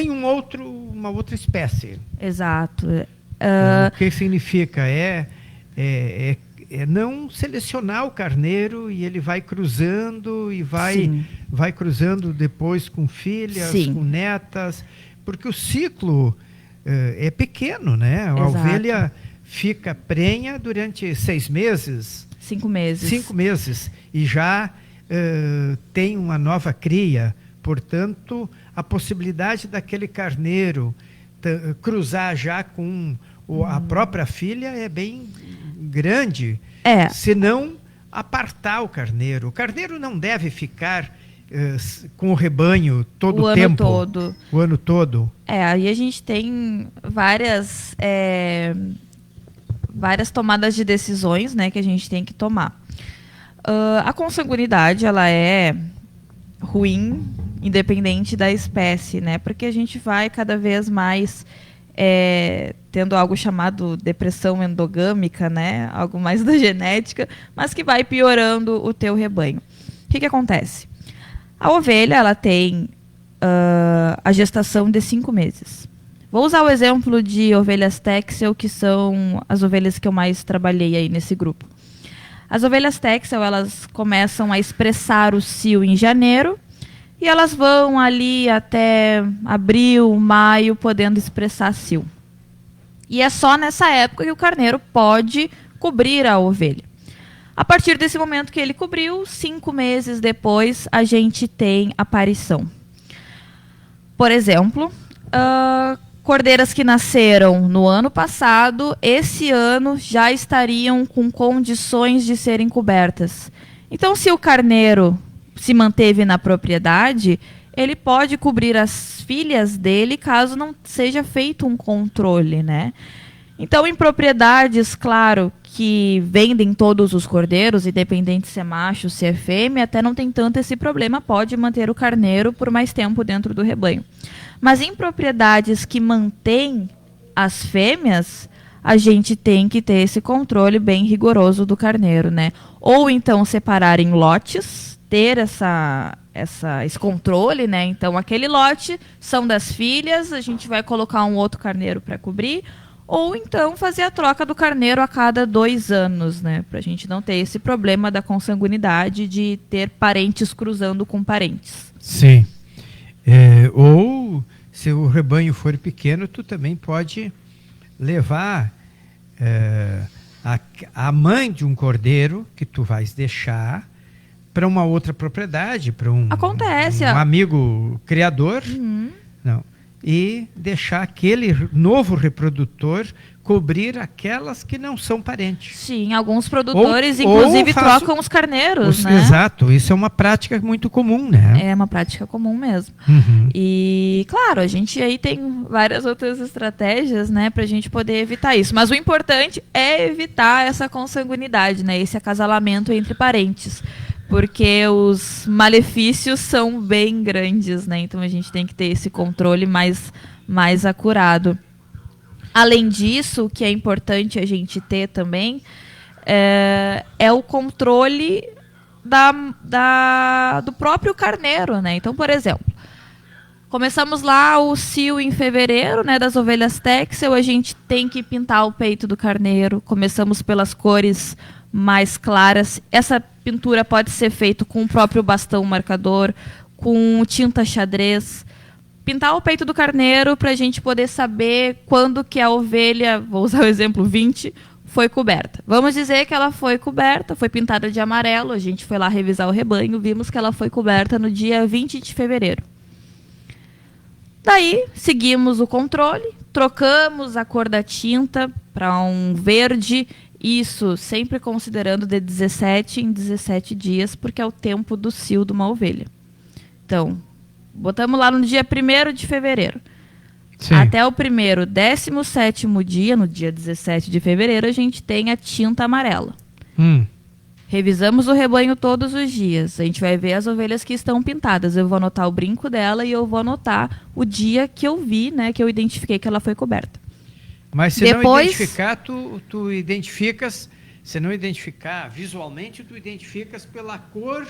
uma outra espécie. Exato. O que significa? É não selecionar o carneiro e ele vai cruzando e vai cruzando depois com filhas, com netas, porque o ciclo é pequeno, né? A ovelha fica prenha durante 6 meses. 5 meses. 5 meses. E já tem uma nova cria. Portanto, a possibilidade daquele carneiro cruzar já com a própria filha é bem grande. É. Se não, apartar o carneiro. O carneiro não deve ficar com o rebanho todo o tempo. O ano todo. Aí a gente tem várias tomadas de decisões, né, que a gente tem que tomar. A consanguinidade, ela é ruim, independente da espécie, né, porque a gente vai cada vez mais tendo algo chamado depressão endogâmica, né, algo mais da genética, mas que vai piorando o teu rebanho. O que acontece? A ovelha, ela tem a gestação de 5 meses. Vou usar o exemplo de ovelhas Texel, que são as ovelhas que eu mais trabalhei aí nesse grupo. As ovelhas Texel, elas começam a expressar o cio em janeiro e elas vão ali até abril, maio, podendo expressar cio. E é só nessa época que o carneiro pode cobrir a ovelha. A partir desse momento que ele cobriu, 5 meses depois, a gente tem aparição. Por exemplo, cordeiras que nasceram no ano passado, esse ano já estariam com condições de serem cobertas. Então, se o carneiro se manteve na propriedade, ele pode cobrir as filhas dele caso não seja feito um controle, né? Então, em propriedades, claro, que vendem todos os cordeiros, independente se é macho, se é fêmea, até não tem tanto esse problema, pode manter o carneiro por mais tempo dentro do rebanho. Mas em propriedades que mantêm as fêmeas, a gente tem que ter esse controle bem rigoroso do carneiro, né? Ou então separar em lotes, ter esse controle, né? Então, aquele lote são das filhas, a gente vai colocar um outro carneiro para cobrir, ou então fazer a troca do carneiro a cada 2 anos, né? Para a gente não ter esse problema da consanguinidade de ter parentes cruzando com parentes. Sim. Ou, se o rebanho for pequeno, tu também pode levar a mãe de um cordeiro que tu vais deixar para uma outra propriedade, para um amigo criador. Uhum. Não. E deixar aquele novo reprodutor cobrir aquelas que não são parentes. Sim, alguns produtores, inclusive, trocam os carneiros, né? Exato, isso é uma prática muito comum, né? É uma prática comum mesmo. Uhum. E, claro, a gente aí tem várias outras estratégias, né, pra gente poder evitar isso. Mas o importante é evitar essa consanguinidade, né, esse acasalamento entre parentes. Porque os malefícios são bem grandes, né? Então a gente tem que ter esse controle mais acurado. Além disso, o que é importante a gente ter também é o controle do próprio carneiro, né? Então, por exemplo, começamos lá o cio em fevereiro, né, das ovelhas Texel, a gente tem que pintar o peito do carneiro. Começamos pelas cores mais claras. Essa pintura pode ser feita com o próprio bastão marcador, com tinta xadrez. Pintar o peito do carneiro para a gente poder saber quando que a ovelha, vou usar o exemplo 20, foi coberta. Vamos dizer que ela foi coberta, foi pintada de amarelo, a gente foi lá revisar o rebanho, vimos que ela foi coberta no dia 20 de fevereiro. Daí, seguimos o controle, trocamos a cor da tinta para um verde. Isso sempre considerando de 17 em 17 dias, porque é o tempo do cio de uma ovelha. Então, botamos lá no dia 1º de fevereiro. Sim. Até o 17º dia, no dia 17 de fevereiro, a gente tem a tinta amarela. Revisamos o rebanho todos os dias. A gente vai ver as ovelhas que estão pintadas. Eu vou anotar o brinco dela e eu vou anotar o dia que eu vi, né, que eu identifiquei que ela foi coberta. Mas se não identificar, tu identificas, se não identificar visualmente, tu identificas pela cor.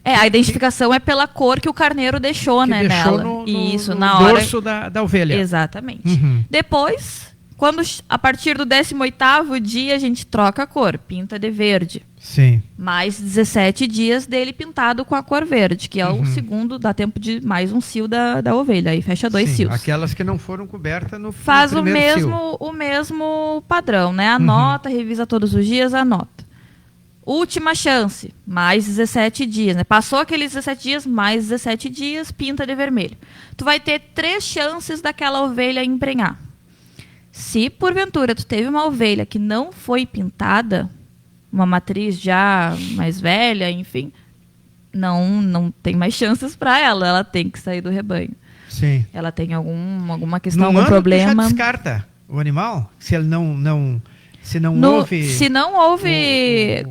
A identificação é pela cor que o carneiro deixou, né, deixou nela. No na hora dorso da ovelha. Exatamente. Uhum. Depois, a partir do 18º dia, a gente troca a cor, pinta de verde. Sim. Mais 17 dias dele pintado com a cor verde, que é o segundo, dá tempo de mais um cio da ovelha, aí fecha 2 cios. Aquelas que não foram cobertas no Faz no o mesmo padrão, né? Anota, revisa todos os dias, anota. Última chance, mais 17 dias, né? Passou aqueles 17 dias, mais 17 dias, pinta de vermelho. Tu vai ter 3 chances daquela ovelha emprenhar. Se, porventura, tu teve uma ovelha que não foi pintada, uma matriz já mais velha, enfim, não tem mais chances para ela. Ela tem que sair do rebanho. Sim. Ela tem alguma questão, No algum ano, problema. tu já descarta o animal? Se ele se não houve... Se não houve...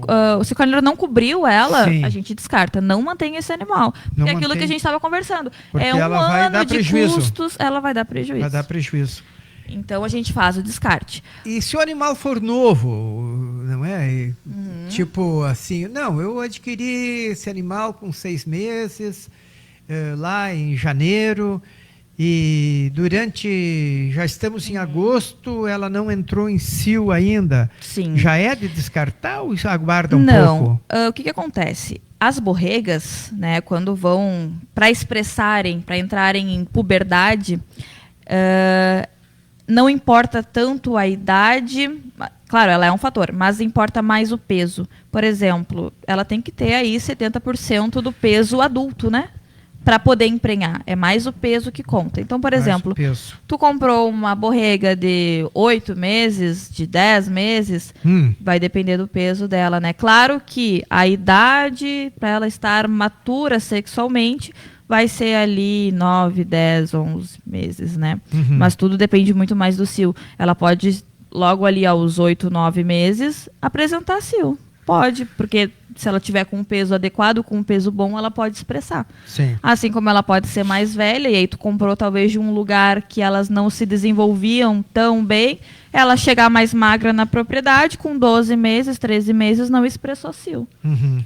se o carneiro não cobriu ela, Sim. a gente descarta. Não mantém esse animal. Porque é aquilo mantém. que a gente estava conversando. Porque é um ela vai ano dar de prejuízo. custos, ela vai dar prejuízo. Vai dar prejuízo. Então a gente faz o descarte. E se o animal for novo, não é? Tipo assim, não, eu adquiri esse animal com 6 meses, lá em janeiro, e já estamos em agosto, ela não entrou em cio ainda. Sim. Já é de descartar ou aguarda um pouco? O que acontece? As borregas, né, quando vão para expressarem, para entrarem em puberdade, não importa tanto a idade, claro, ela é um fator, mas importa mais o peso. Por exemplo, ela tem que ter aí 70% do peso adulto, né? Para poder emprenhar. É mais o peso que conta. Então, por exemplo, tu comprou uma borrega de 8 meses, de 10 meses, vai depender do peso dela, né? Claro que a idade para ela estar matura sexualmente vai ser ali 9, 10, 11 meses, né? Mas tudo depende muito mais do cio. Ela pode, logo ali aos 8, 9 meses, apresentar cio. Pode, porque se ela tiver com um peso adequado, com um peso bom, ela pode expressar. Sim. Assim como ela pode ser mais velha, e aí tu comprou talvez de um lugar que elas não se desenvolviam tão bem, ela chegar mais magra na propriedade, com 12 meses, 13 meses, não expressou cio.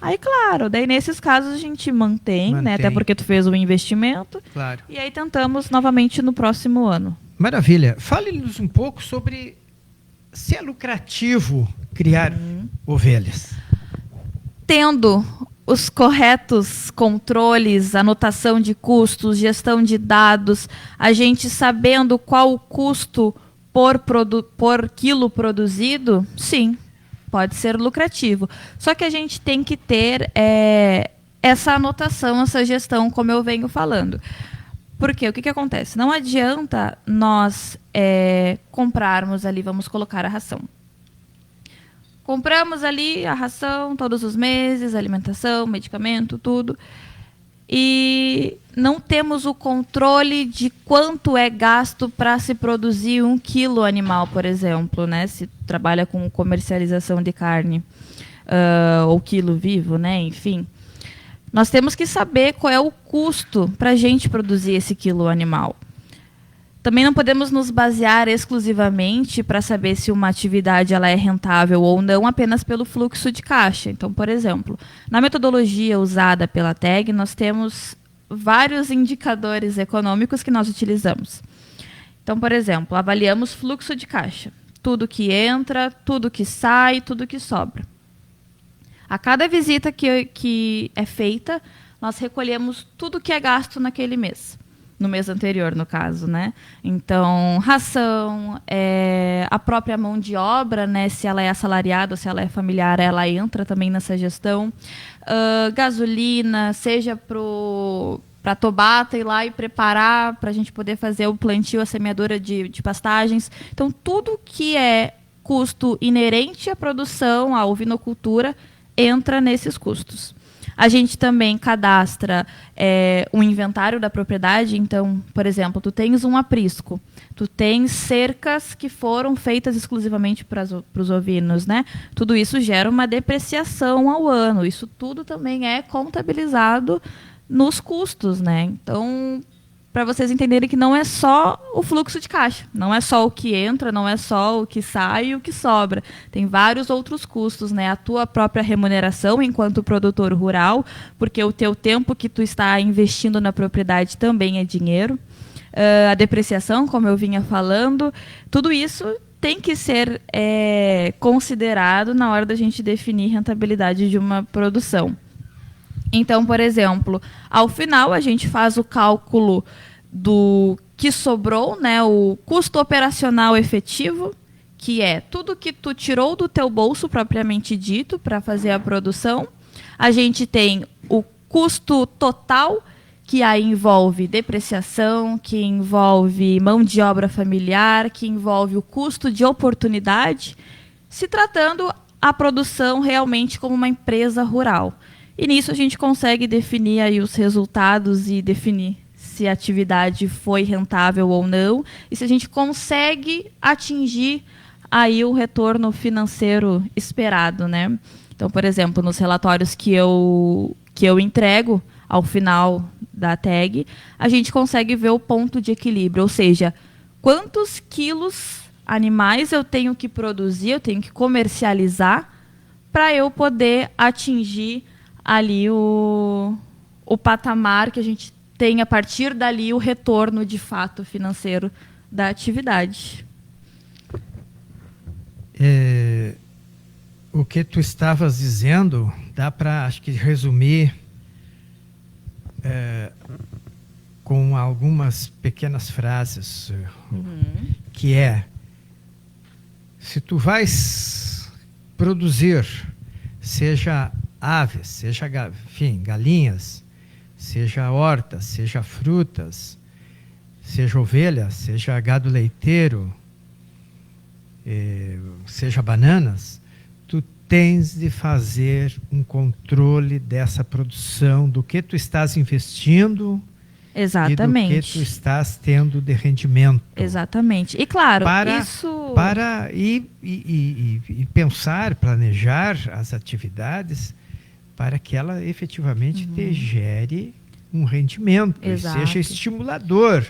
Aí, claro, daí nesses casos a gente mantém, né? Até porque tu fez o investimento. Claro. E aí tentamos novamente no próximo ano. Maravilha. Fale-nos um pouco sobre se é lucrativo criar ovelhas. Tendo os corretos controles, anotação de custos, gestão de dados, a gente sabendo qual o custo por quilo produzido, sim, pode ser lucrativo. Só que a gente tem que ter essa anotação, essa gestão, como eu venho falando. Porque o que acontece? Não adianta nós comprarmos ali, vamos colocar a ração. Compramos ali a ração todos os meses, alimentação, medicamento, tudo. E não temos o controle de quanto é gasto para se produzir 1 quilo animal, por exemplo, né? Se trabalha com comercialização de carne, ou quilo vivo, né? Enfim. Nós temos que saber qual é o custo para a gente produzir esse quilo animal. Também não podemos nos basear exclusivamente para saber se uma atividade ela é rentável ou não apenas pelo fluxo de caixa. Então, por exemplo, na metodologia usada pela TEG, nós temos vários indicadores econômicos que nós utilizamos. Então, por exemplo, avaliamos fluxo de caixa. Tudo que entra, tudo que sai, tudo que sobra. A cada visita que é feita, nós recolhemos tudo que é gasto naquele mês. No mês anterior, no caso, né? Então, ração, a própria mão de obra, né? Se ela é assalariada ou se ela é familiar, ela entra também nessa gestão. Gasolina, seja para Tobata ir lá e preparar para a gente poder fazer o plantio, a semeadura de pastagens. Então, tudo que é custo inerente à produção, à ovinocultura, entra nesses custos. A gente também cadastra um inventário da propriedade. Então, por exemplo, tu tens um aprisco, tu tens cercas que foram feitas exclusivamente para os ovinos, né? Tudo isso gera uma depreciação ao ano. Isso tudo também é contabilizado nos custos, né? Então, para vocês entenderem que não é só o fluxo de caixa, não é só o que entra, não é só o que sai e o que sobra. Tem vários outros custos, né? A tua própria remuneração enquanto produtor rural, porque o teu tempo que tu está investindo na propriedade também é dinheiro. A depreciação, como eu vinha falando, tudo isso tem que ser considerado na hora da gente definir rentabilidade de uma produção. Então, por exemplo, ao final a gente faz o cálculo do que sobrou, né, o custo operacional efetivo, que é tudo que tu tirou do teu bolso propriamente dito para fazer a produção. A gente tem o custo total, que aí envolve depreciação, que envolve mão de obra familiar, que envolve o custo de oportunidade, se tratando a produção realmente como uma empresa rural. E nisso a gente consegue definir aí os resultados e definir se a atividade foi rentável ou não, e se a gente consegue atingir aí o retorno financeiro esperado, né? Então, por exemplo, nos relatórios que eu entrego ao final da tag, a gente consegue ver o ponto de equilíbrio, ou seja, quantos quilos animais eu tenho que produzir, eu tenho que comercializar para eu poder atingir ali o patamar que a gente tem a partir dali o retorno de fato financeiro da atividade. O que tu estavas dizendo dá para, acho que, resumir com algumas pequenas frases, que é: se tu vais produzir, seja aves, seja, enfim, galinhas, seja hortas, seja frutas, seja ovelha, seja gado leiteiro, seja bananas, tu tens de fazer um controle dessa produção, do que tu estás investindo. Exatamente. E do que tu estás tendo de rendimento. Exatamente. E claro, para pensar, planejar as atividades para que ela efetivamente te gere um rendimento. Exato. E seja estimulador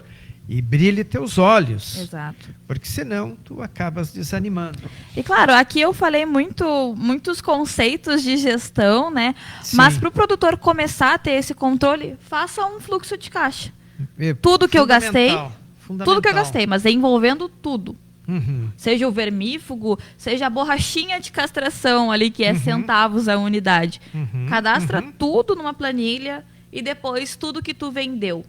e brilhe teus olhos. Exato. Porque senão tu acabas desanimando. E claro, aqui eu falei muitos conceitos de gestão, né? Sim. Mas para o produtor começar a ter esse controle, faça um fluxo de caixa. Tudo que eu gastei, tudo que eu gastei, mas envolvendo tudo. Seja o vermífugo, seja a borrachinha de castração ali, que é centavos a unidade. Cadastra tudo numa planilha e depois tudo que tu vendeu.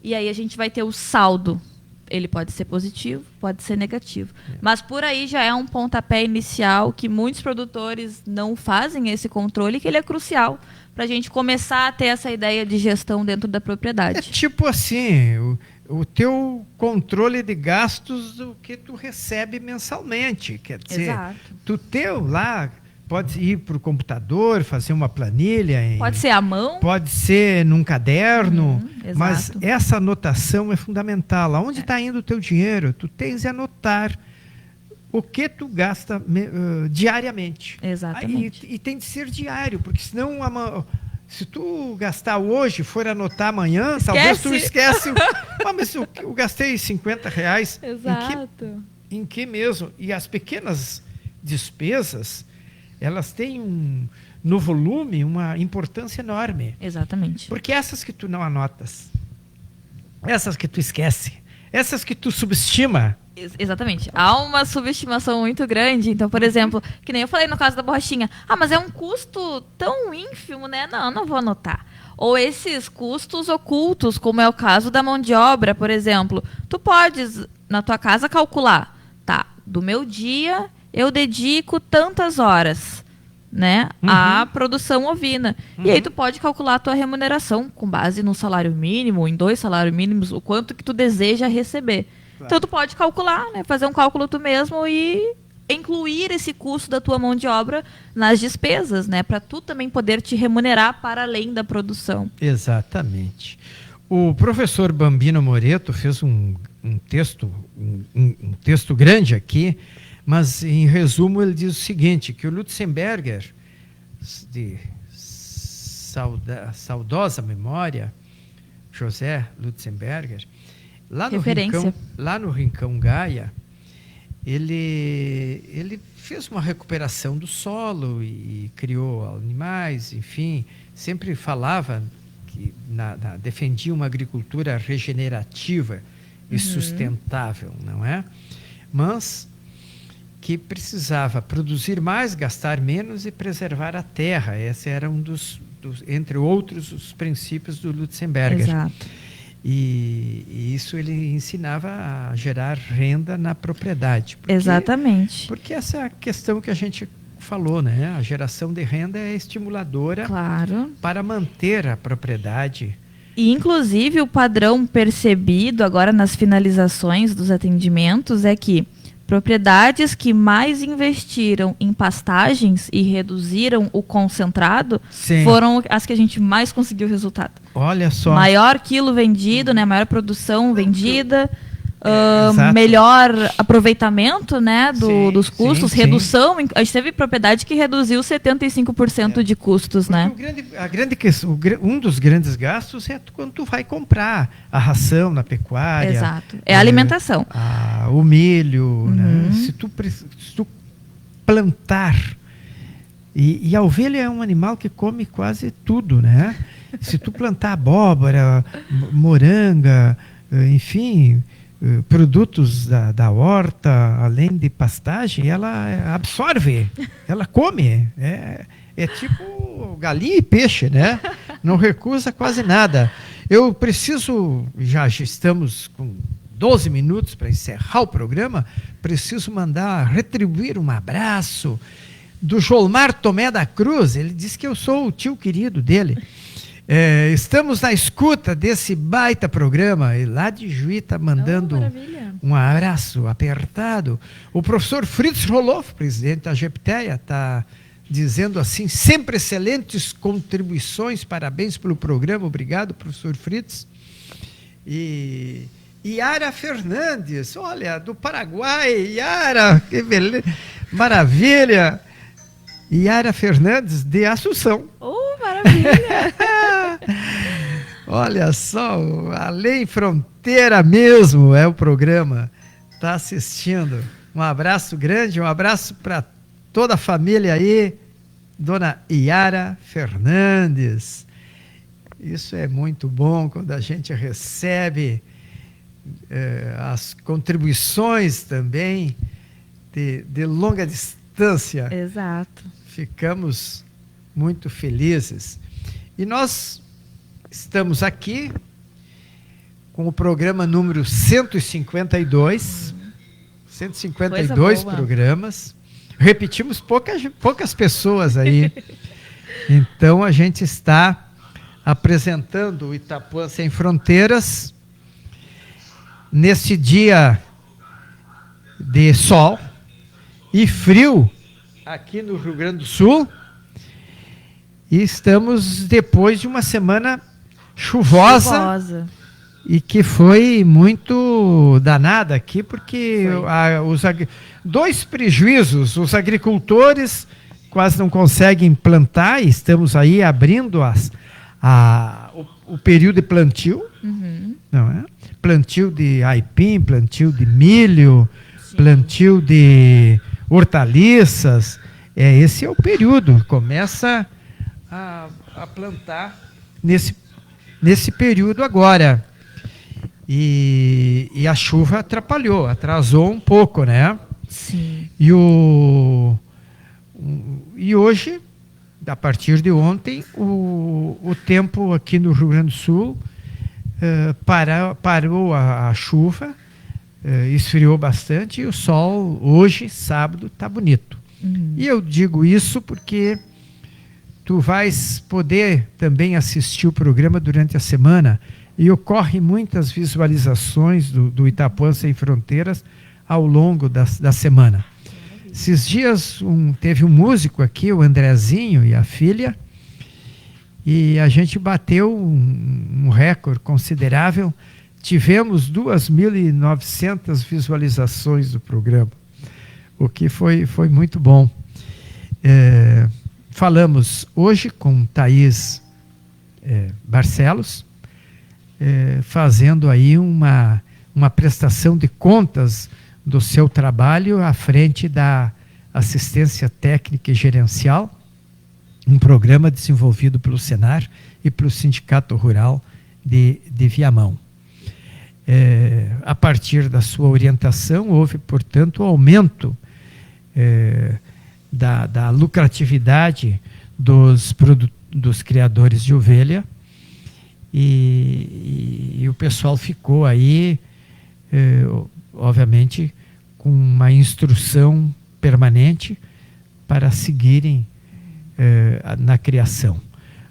E aí a gente vai ter o saldo. Ele pode ser positivo, pode ser negativo. Mas por aí já é um pontapé inicial que muitos produtores não fazem esse controle, que ele é crucial para a gente começar a ter essa ideia de gestão dentro da propriedade. É tipo assim, o teu controle de gastos do que tu recebe mensalmente. Quer dizer, tu teu lá... Pode ir para o computador, fazer uma planilha. Pode ser à mão. Pode ser num caderno. Mas essa anotação é fundamental. Aonde está indo o teu dinheiro? Tu tens de anotar o que tu gasta diariamente. Exatamente. E tem de ser diário, porque senão... Se tu gastar hoje, for anotar amanhã, talvez tu esquece. Mas eu gastei R$50. Exato. Em que mesmo? E as pequenas despesas... elas têm no volume uma importância enorme. Exatamente. Porque essas que tu não anotas, essas que tu esquece, essas que tu subestima. Exatamente. Há uma subestimação muito grande. Então, por exemplo, que nem eu falei no caso da borrachinha. Mas é um custo tão ínfimo, né? Não vou anotar. Ou esses custos ocultos, como é o caso da mão de obra, por exemplo. Tu podes, na tua casa, calcular. Tá, do meu dia... eu dedico tantas horas, né, à produção ovina. E aí tu pode calcular a tua remuneração com base no salário mínimo, em 2 salários mínimos, o quanto que tu deseja receber. Claro. Então tu pode calcular, né, fazer um cálculo tu mesmo e incluir esse custo da tua mão de obra nas despesas, né, para tu também poder te remunerar para além da produção. Exatamente. O professor Bambino Moreto fez um texto grande aqui. Mas, em resumo, ele diz o seguinte, que o Lutzenberger, de saudosa memória, José Lutzenberger, lá no Rincão Gaia, ele fez uma recuperação do solo e criou animais, enfim, sempre falava que defendia uma agricultura regenerativa e sustentável, não é? Mas... que precisava produzir mais, gastar menos e preservar a terra. Esse era um dos entre outros, os princípios do Lutzenberger. Exato. E isso ele ensinava a gerar renda na propriedade. Exatamente. Porque essa é a questão que a gente falou, né? A geração de renda é estimuladora para manter a propriedade. E, inclusive, o padrão percebido agora nas finalizações dos atendimentos é que propriedades que mais investiram em pastagens e reduziram o concentrado foram as que a gente mais conseguiu resultado. Olha só. Maior quilo vendido, né? Maior produção vendida, melhor aproveitamento, né? Dos custos, redução. A gente teve propriedade que reduziu 75% de custos, né? Um dos grandes gastos é quando tu vai comprar a ração na pecuária. Exato. É a alimentação. O milho, né? Se tu plantar. E a ovelha é um animal que come quase tudo, né? Se tu plantar abóbora, moranga, enfim, produtos da horta, além de pastagem, ela absorve, ela come. É tipo galinha e peixe, né? Não recusa quase nada. Eu preciso, já estamos com 12 minutos para encerrar o programa, preciso retribuir um abraço do Jolmar Tomé da Cruz. Ele disse que eu sou o tio querido dele. Estamos na escuta desse baita programa, e lá de Juí está mandando um abraço apertado. O professor Fritz Roloff, presidente da Gepteia, está dizendo assim: sempre excelentes contribuições, parabéns pelo programa, obrigado, professor Fritz. E Yara Fernandes, olha, do Paraguai, Yara, que beleza, maravilha. Yara Fernandes, de Assunção. Maravilha! Olha só, Além Fronteira mesmo é o programa. Está assistindo. Um abraço grande, um abraço para toda a família aí, dona Yara Fernandes. Isso é muito bom quando a gente recebe as contribuições também de longa distância. Exato. Ficamos muito felizes. E nós estamos aqui com o programa número 152. 152 programas. Repetimos poucas pessoas aí. Então a gente está apresentando o Itapuã Sem Fronteiras neste dia de sol e frio aqui no Rio Grande do Sul. E estamos depois de uma semana chuvosa. E que foi muito danada aqui, porque dois prejuízos: os agricultores quase não conseguem plantar, e estamos aí abrindo o período de plantio, não é? Plantio de aipim, plantio de milho, plantio de hortaliças. Esse é o período, começa a plantar nesse período agora. E a chuva atrasou um pouco, né? Sim. E hoje, a partir de ontem, o tempo aqui no Rio Grande do Sul parou a chuva, esfriou bastante, e o sol hoje, sábado, está bonito. E eu digo isso porque tu vais poder também assistir o programa durante a semana, e ocorre muitas visualizações do Itapuã Sem Fronteiras ao longo da semana. Esses dias teve um músico aqui, o Andrezinho e a filha, e a gente bateu um recorde considerável. Tivemos 2.900 visualizações do programa, o que foi muito bom. Falamos hoje com Thaís Barcelos, fazendo aí uma prestação de contas do seu trabalho à frente da assistência técnica e gerencial, um programa desenvolvido pelo Senar e pelo Sindicato Rural de Viamão. A partir da sua orientação, houve, portanto, o aumento da lucratividade dos criadores de ovelha, e o pessoal ficou aí, obviamente, com uma instrução permanente para seguirem na criação.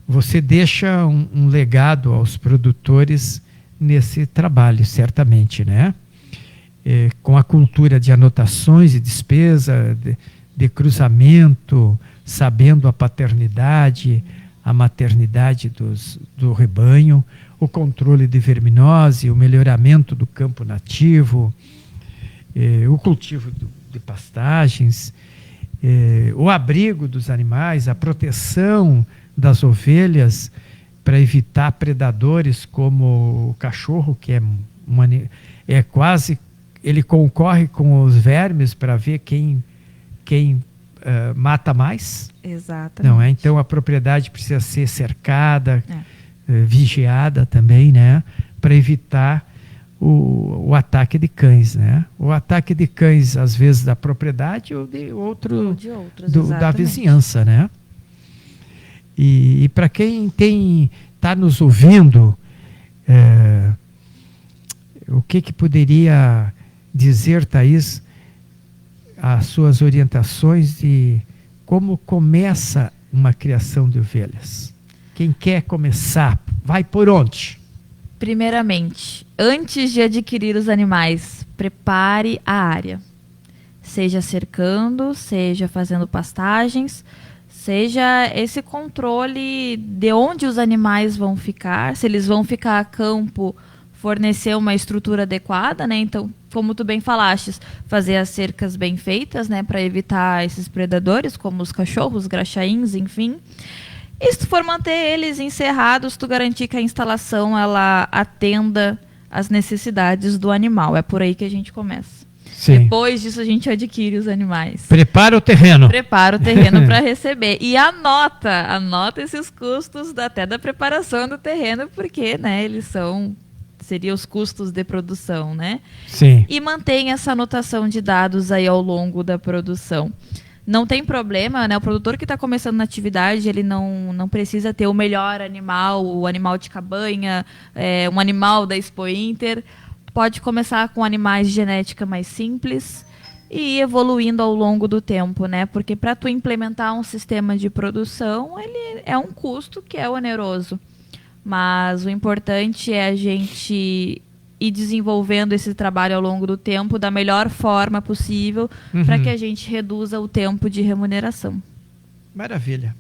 Você deixa um legado aos produtores nesse trabalho, certamente, né? Com a cultura de anotações e despesa, de cruzamento, sabendo a paternidade, a maternidade do rebanho, o controle de verminose, o melhoramento do campo nativo, o cultivo de pastagens, o abrigo dos animais, a proteção das ovelhas para evitar predadores como o cachorro, que é quase, ele concorre com os vermes para ver quem mata mais. Exatamente. Não é? Então a propriedade precisa ser cercada, vigiada também, né? Para evitar o ataque de cães, né? O ataque de cães, às vezes, da propriedade ou de outros, da vizinhança, né? E para quem está nos ouvindo, o que poderia dizer, Thaís, as suas orientações de como começa uma criação de ovelhas? Quem quer começar, vai por onde? Primeiramente, antes de adquirir os animais, prepare a área. Seja cercando, seja fazendo pastagens, seja esse controle de onde os animais vão ficar, se eles vão ficar a campo, fornecer uma estrutura adequada, né? Então, como tu bem falaste, fazer as cercas bem feitas, né, para evitar esses predadores, como os cachorros, graxaíns, enfim. E se tu for manter eles encerrados, tu garantir que a instalação ela atenda às necessidades do animal. É por aí que a gente começa. Sim. Depois disso a gente adquire os animais. Prepara o terreno. Prepara o terreno para receber. E anota esses custos até da preparação do terreno, porque, né, seriam os custos de produção, né? Sim. E mantém essa anotação de dados aí ao longo da produção. Não tem problema, né? O produtor que está começando na atividade, ele não precisa ter o melhor animal, o animal de cabanha, um animal da Expo Inter. Pode começar com animais de genética mais simples e ir evoluindo ao longo do tempo, né? Porque para tu implementar um sistema de produção, ele é um custo que é oneroso. Mas o importante é a gente ir desenvolvendo esse trabalho ao longo do tempo da melhor forma possível para que a gente reduza o tempo de remuneração. Maravilha.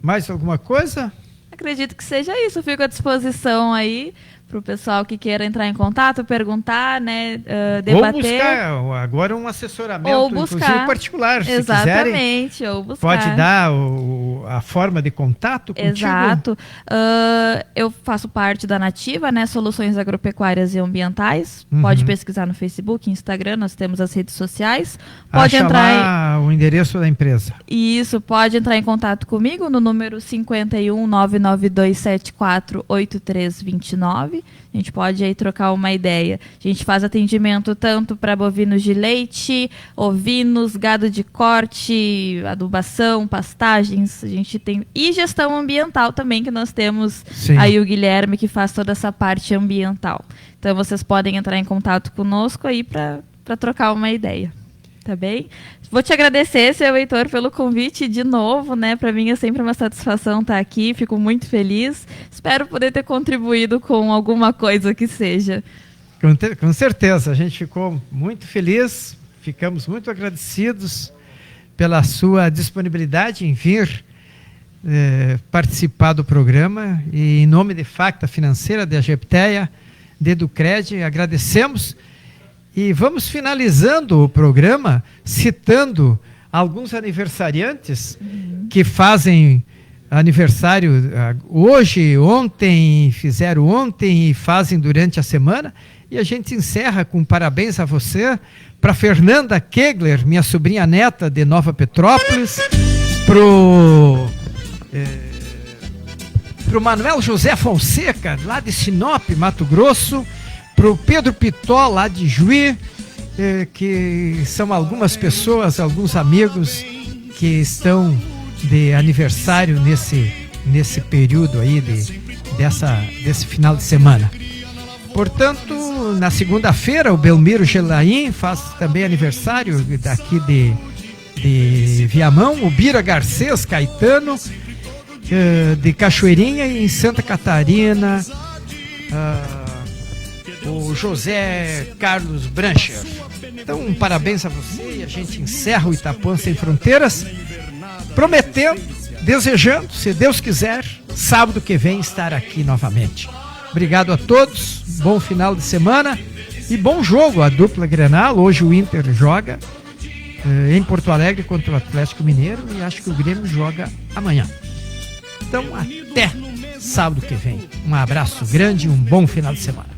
Mais alguma coisa? Acredito que seja isso. Eu fico à disposição aí para o pessoal que queira entrar em contato, perguntar, né, debater. Ou buscar agora um assessoramento, ou buscar, inclusive particular, se exatamente, quiserem. Ou buscar. Pode dar a forma de contato contigo? Exato. Eu faço parte da Nativa, né, Soluções Agropecuárias e Ambientais. Pode pesquisar no Facebook, Instagram, nós temos as redes sociais. Pode entrar o endereço da empresa. Isso, pode entrar em contato comigo no número 51 99274 8329. A gente pode aí trocar uma ideia. A gente faz atendimento tanto para bovinos de leite, ovinos, gado de corte, adubação, pastagens. A gente tem e gestão ambiental também, que nós temos. Sim. Aí o Guilherme que faz toda essa parte ambiental. Então vocês podem entrar em contato conosco aí para trocar uma ideia. Tá bem? Vou te agradecer, seu Heitor, pelo convite de novo, né? Para mim é sempre uma satisfação estar aqui, fico muito feliz. Espero poder ter contribuído com alguma coisa que seja. Com certeza, a gente ficou muito feliz, ficamos muito agradecidos pela sua disponibilidade em vir participar do programa. E em nome de Facta Financeira, de Agepteia, de Educred, agradecemos. E vamos finalizando o programa citando alguns aniversariantes que fazem aniversário hoje, fizeram ontem e fazem durante a semana. E a gente encerra com parabéns a você, para Fernanda Kegler, minha sobrinha neta de Nova Petrópolis, pro Manuel José Fonseca, lá de Sinop, Mato Grosso, para o Pedro Pitó, lá de Juí, que são algumas pessoas, alguns amigos que estão de aniversário nesse período aí de desse final de semana. Portanto, na segunda-feira, o Belmiro Gelaim faz também aniversário daqui de Viamão, o Bira Garcês Caetano, de Cachoeirinha, e em Santa Catarina, o José Carlos Brancher. Então, um parabéns a você, e a gente encerra o Itapuã Sem Fronteiras, prometendo, desejando, se Deus quiser, sábado que vem estar aqui novamente. Obrigado a todos, bom final de semana e bom jogo a dupla Grenal. Hoje o Inter joga em Porto Alegre contra o Atlético Mineiro e acho que o Grêmio joga amanhã. Então até sábado que vem. Um abraço grande e um bom final de semana.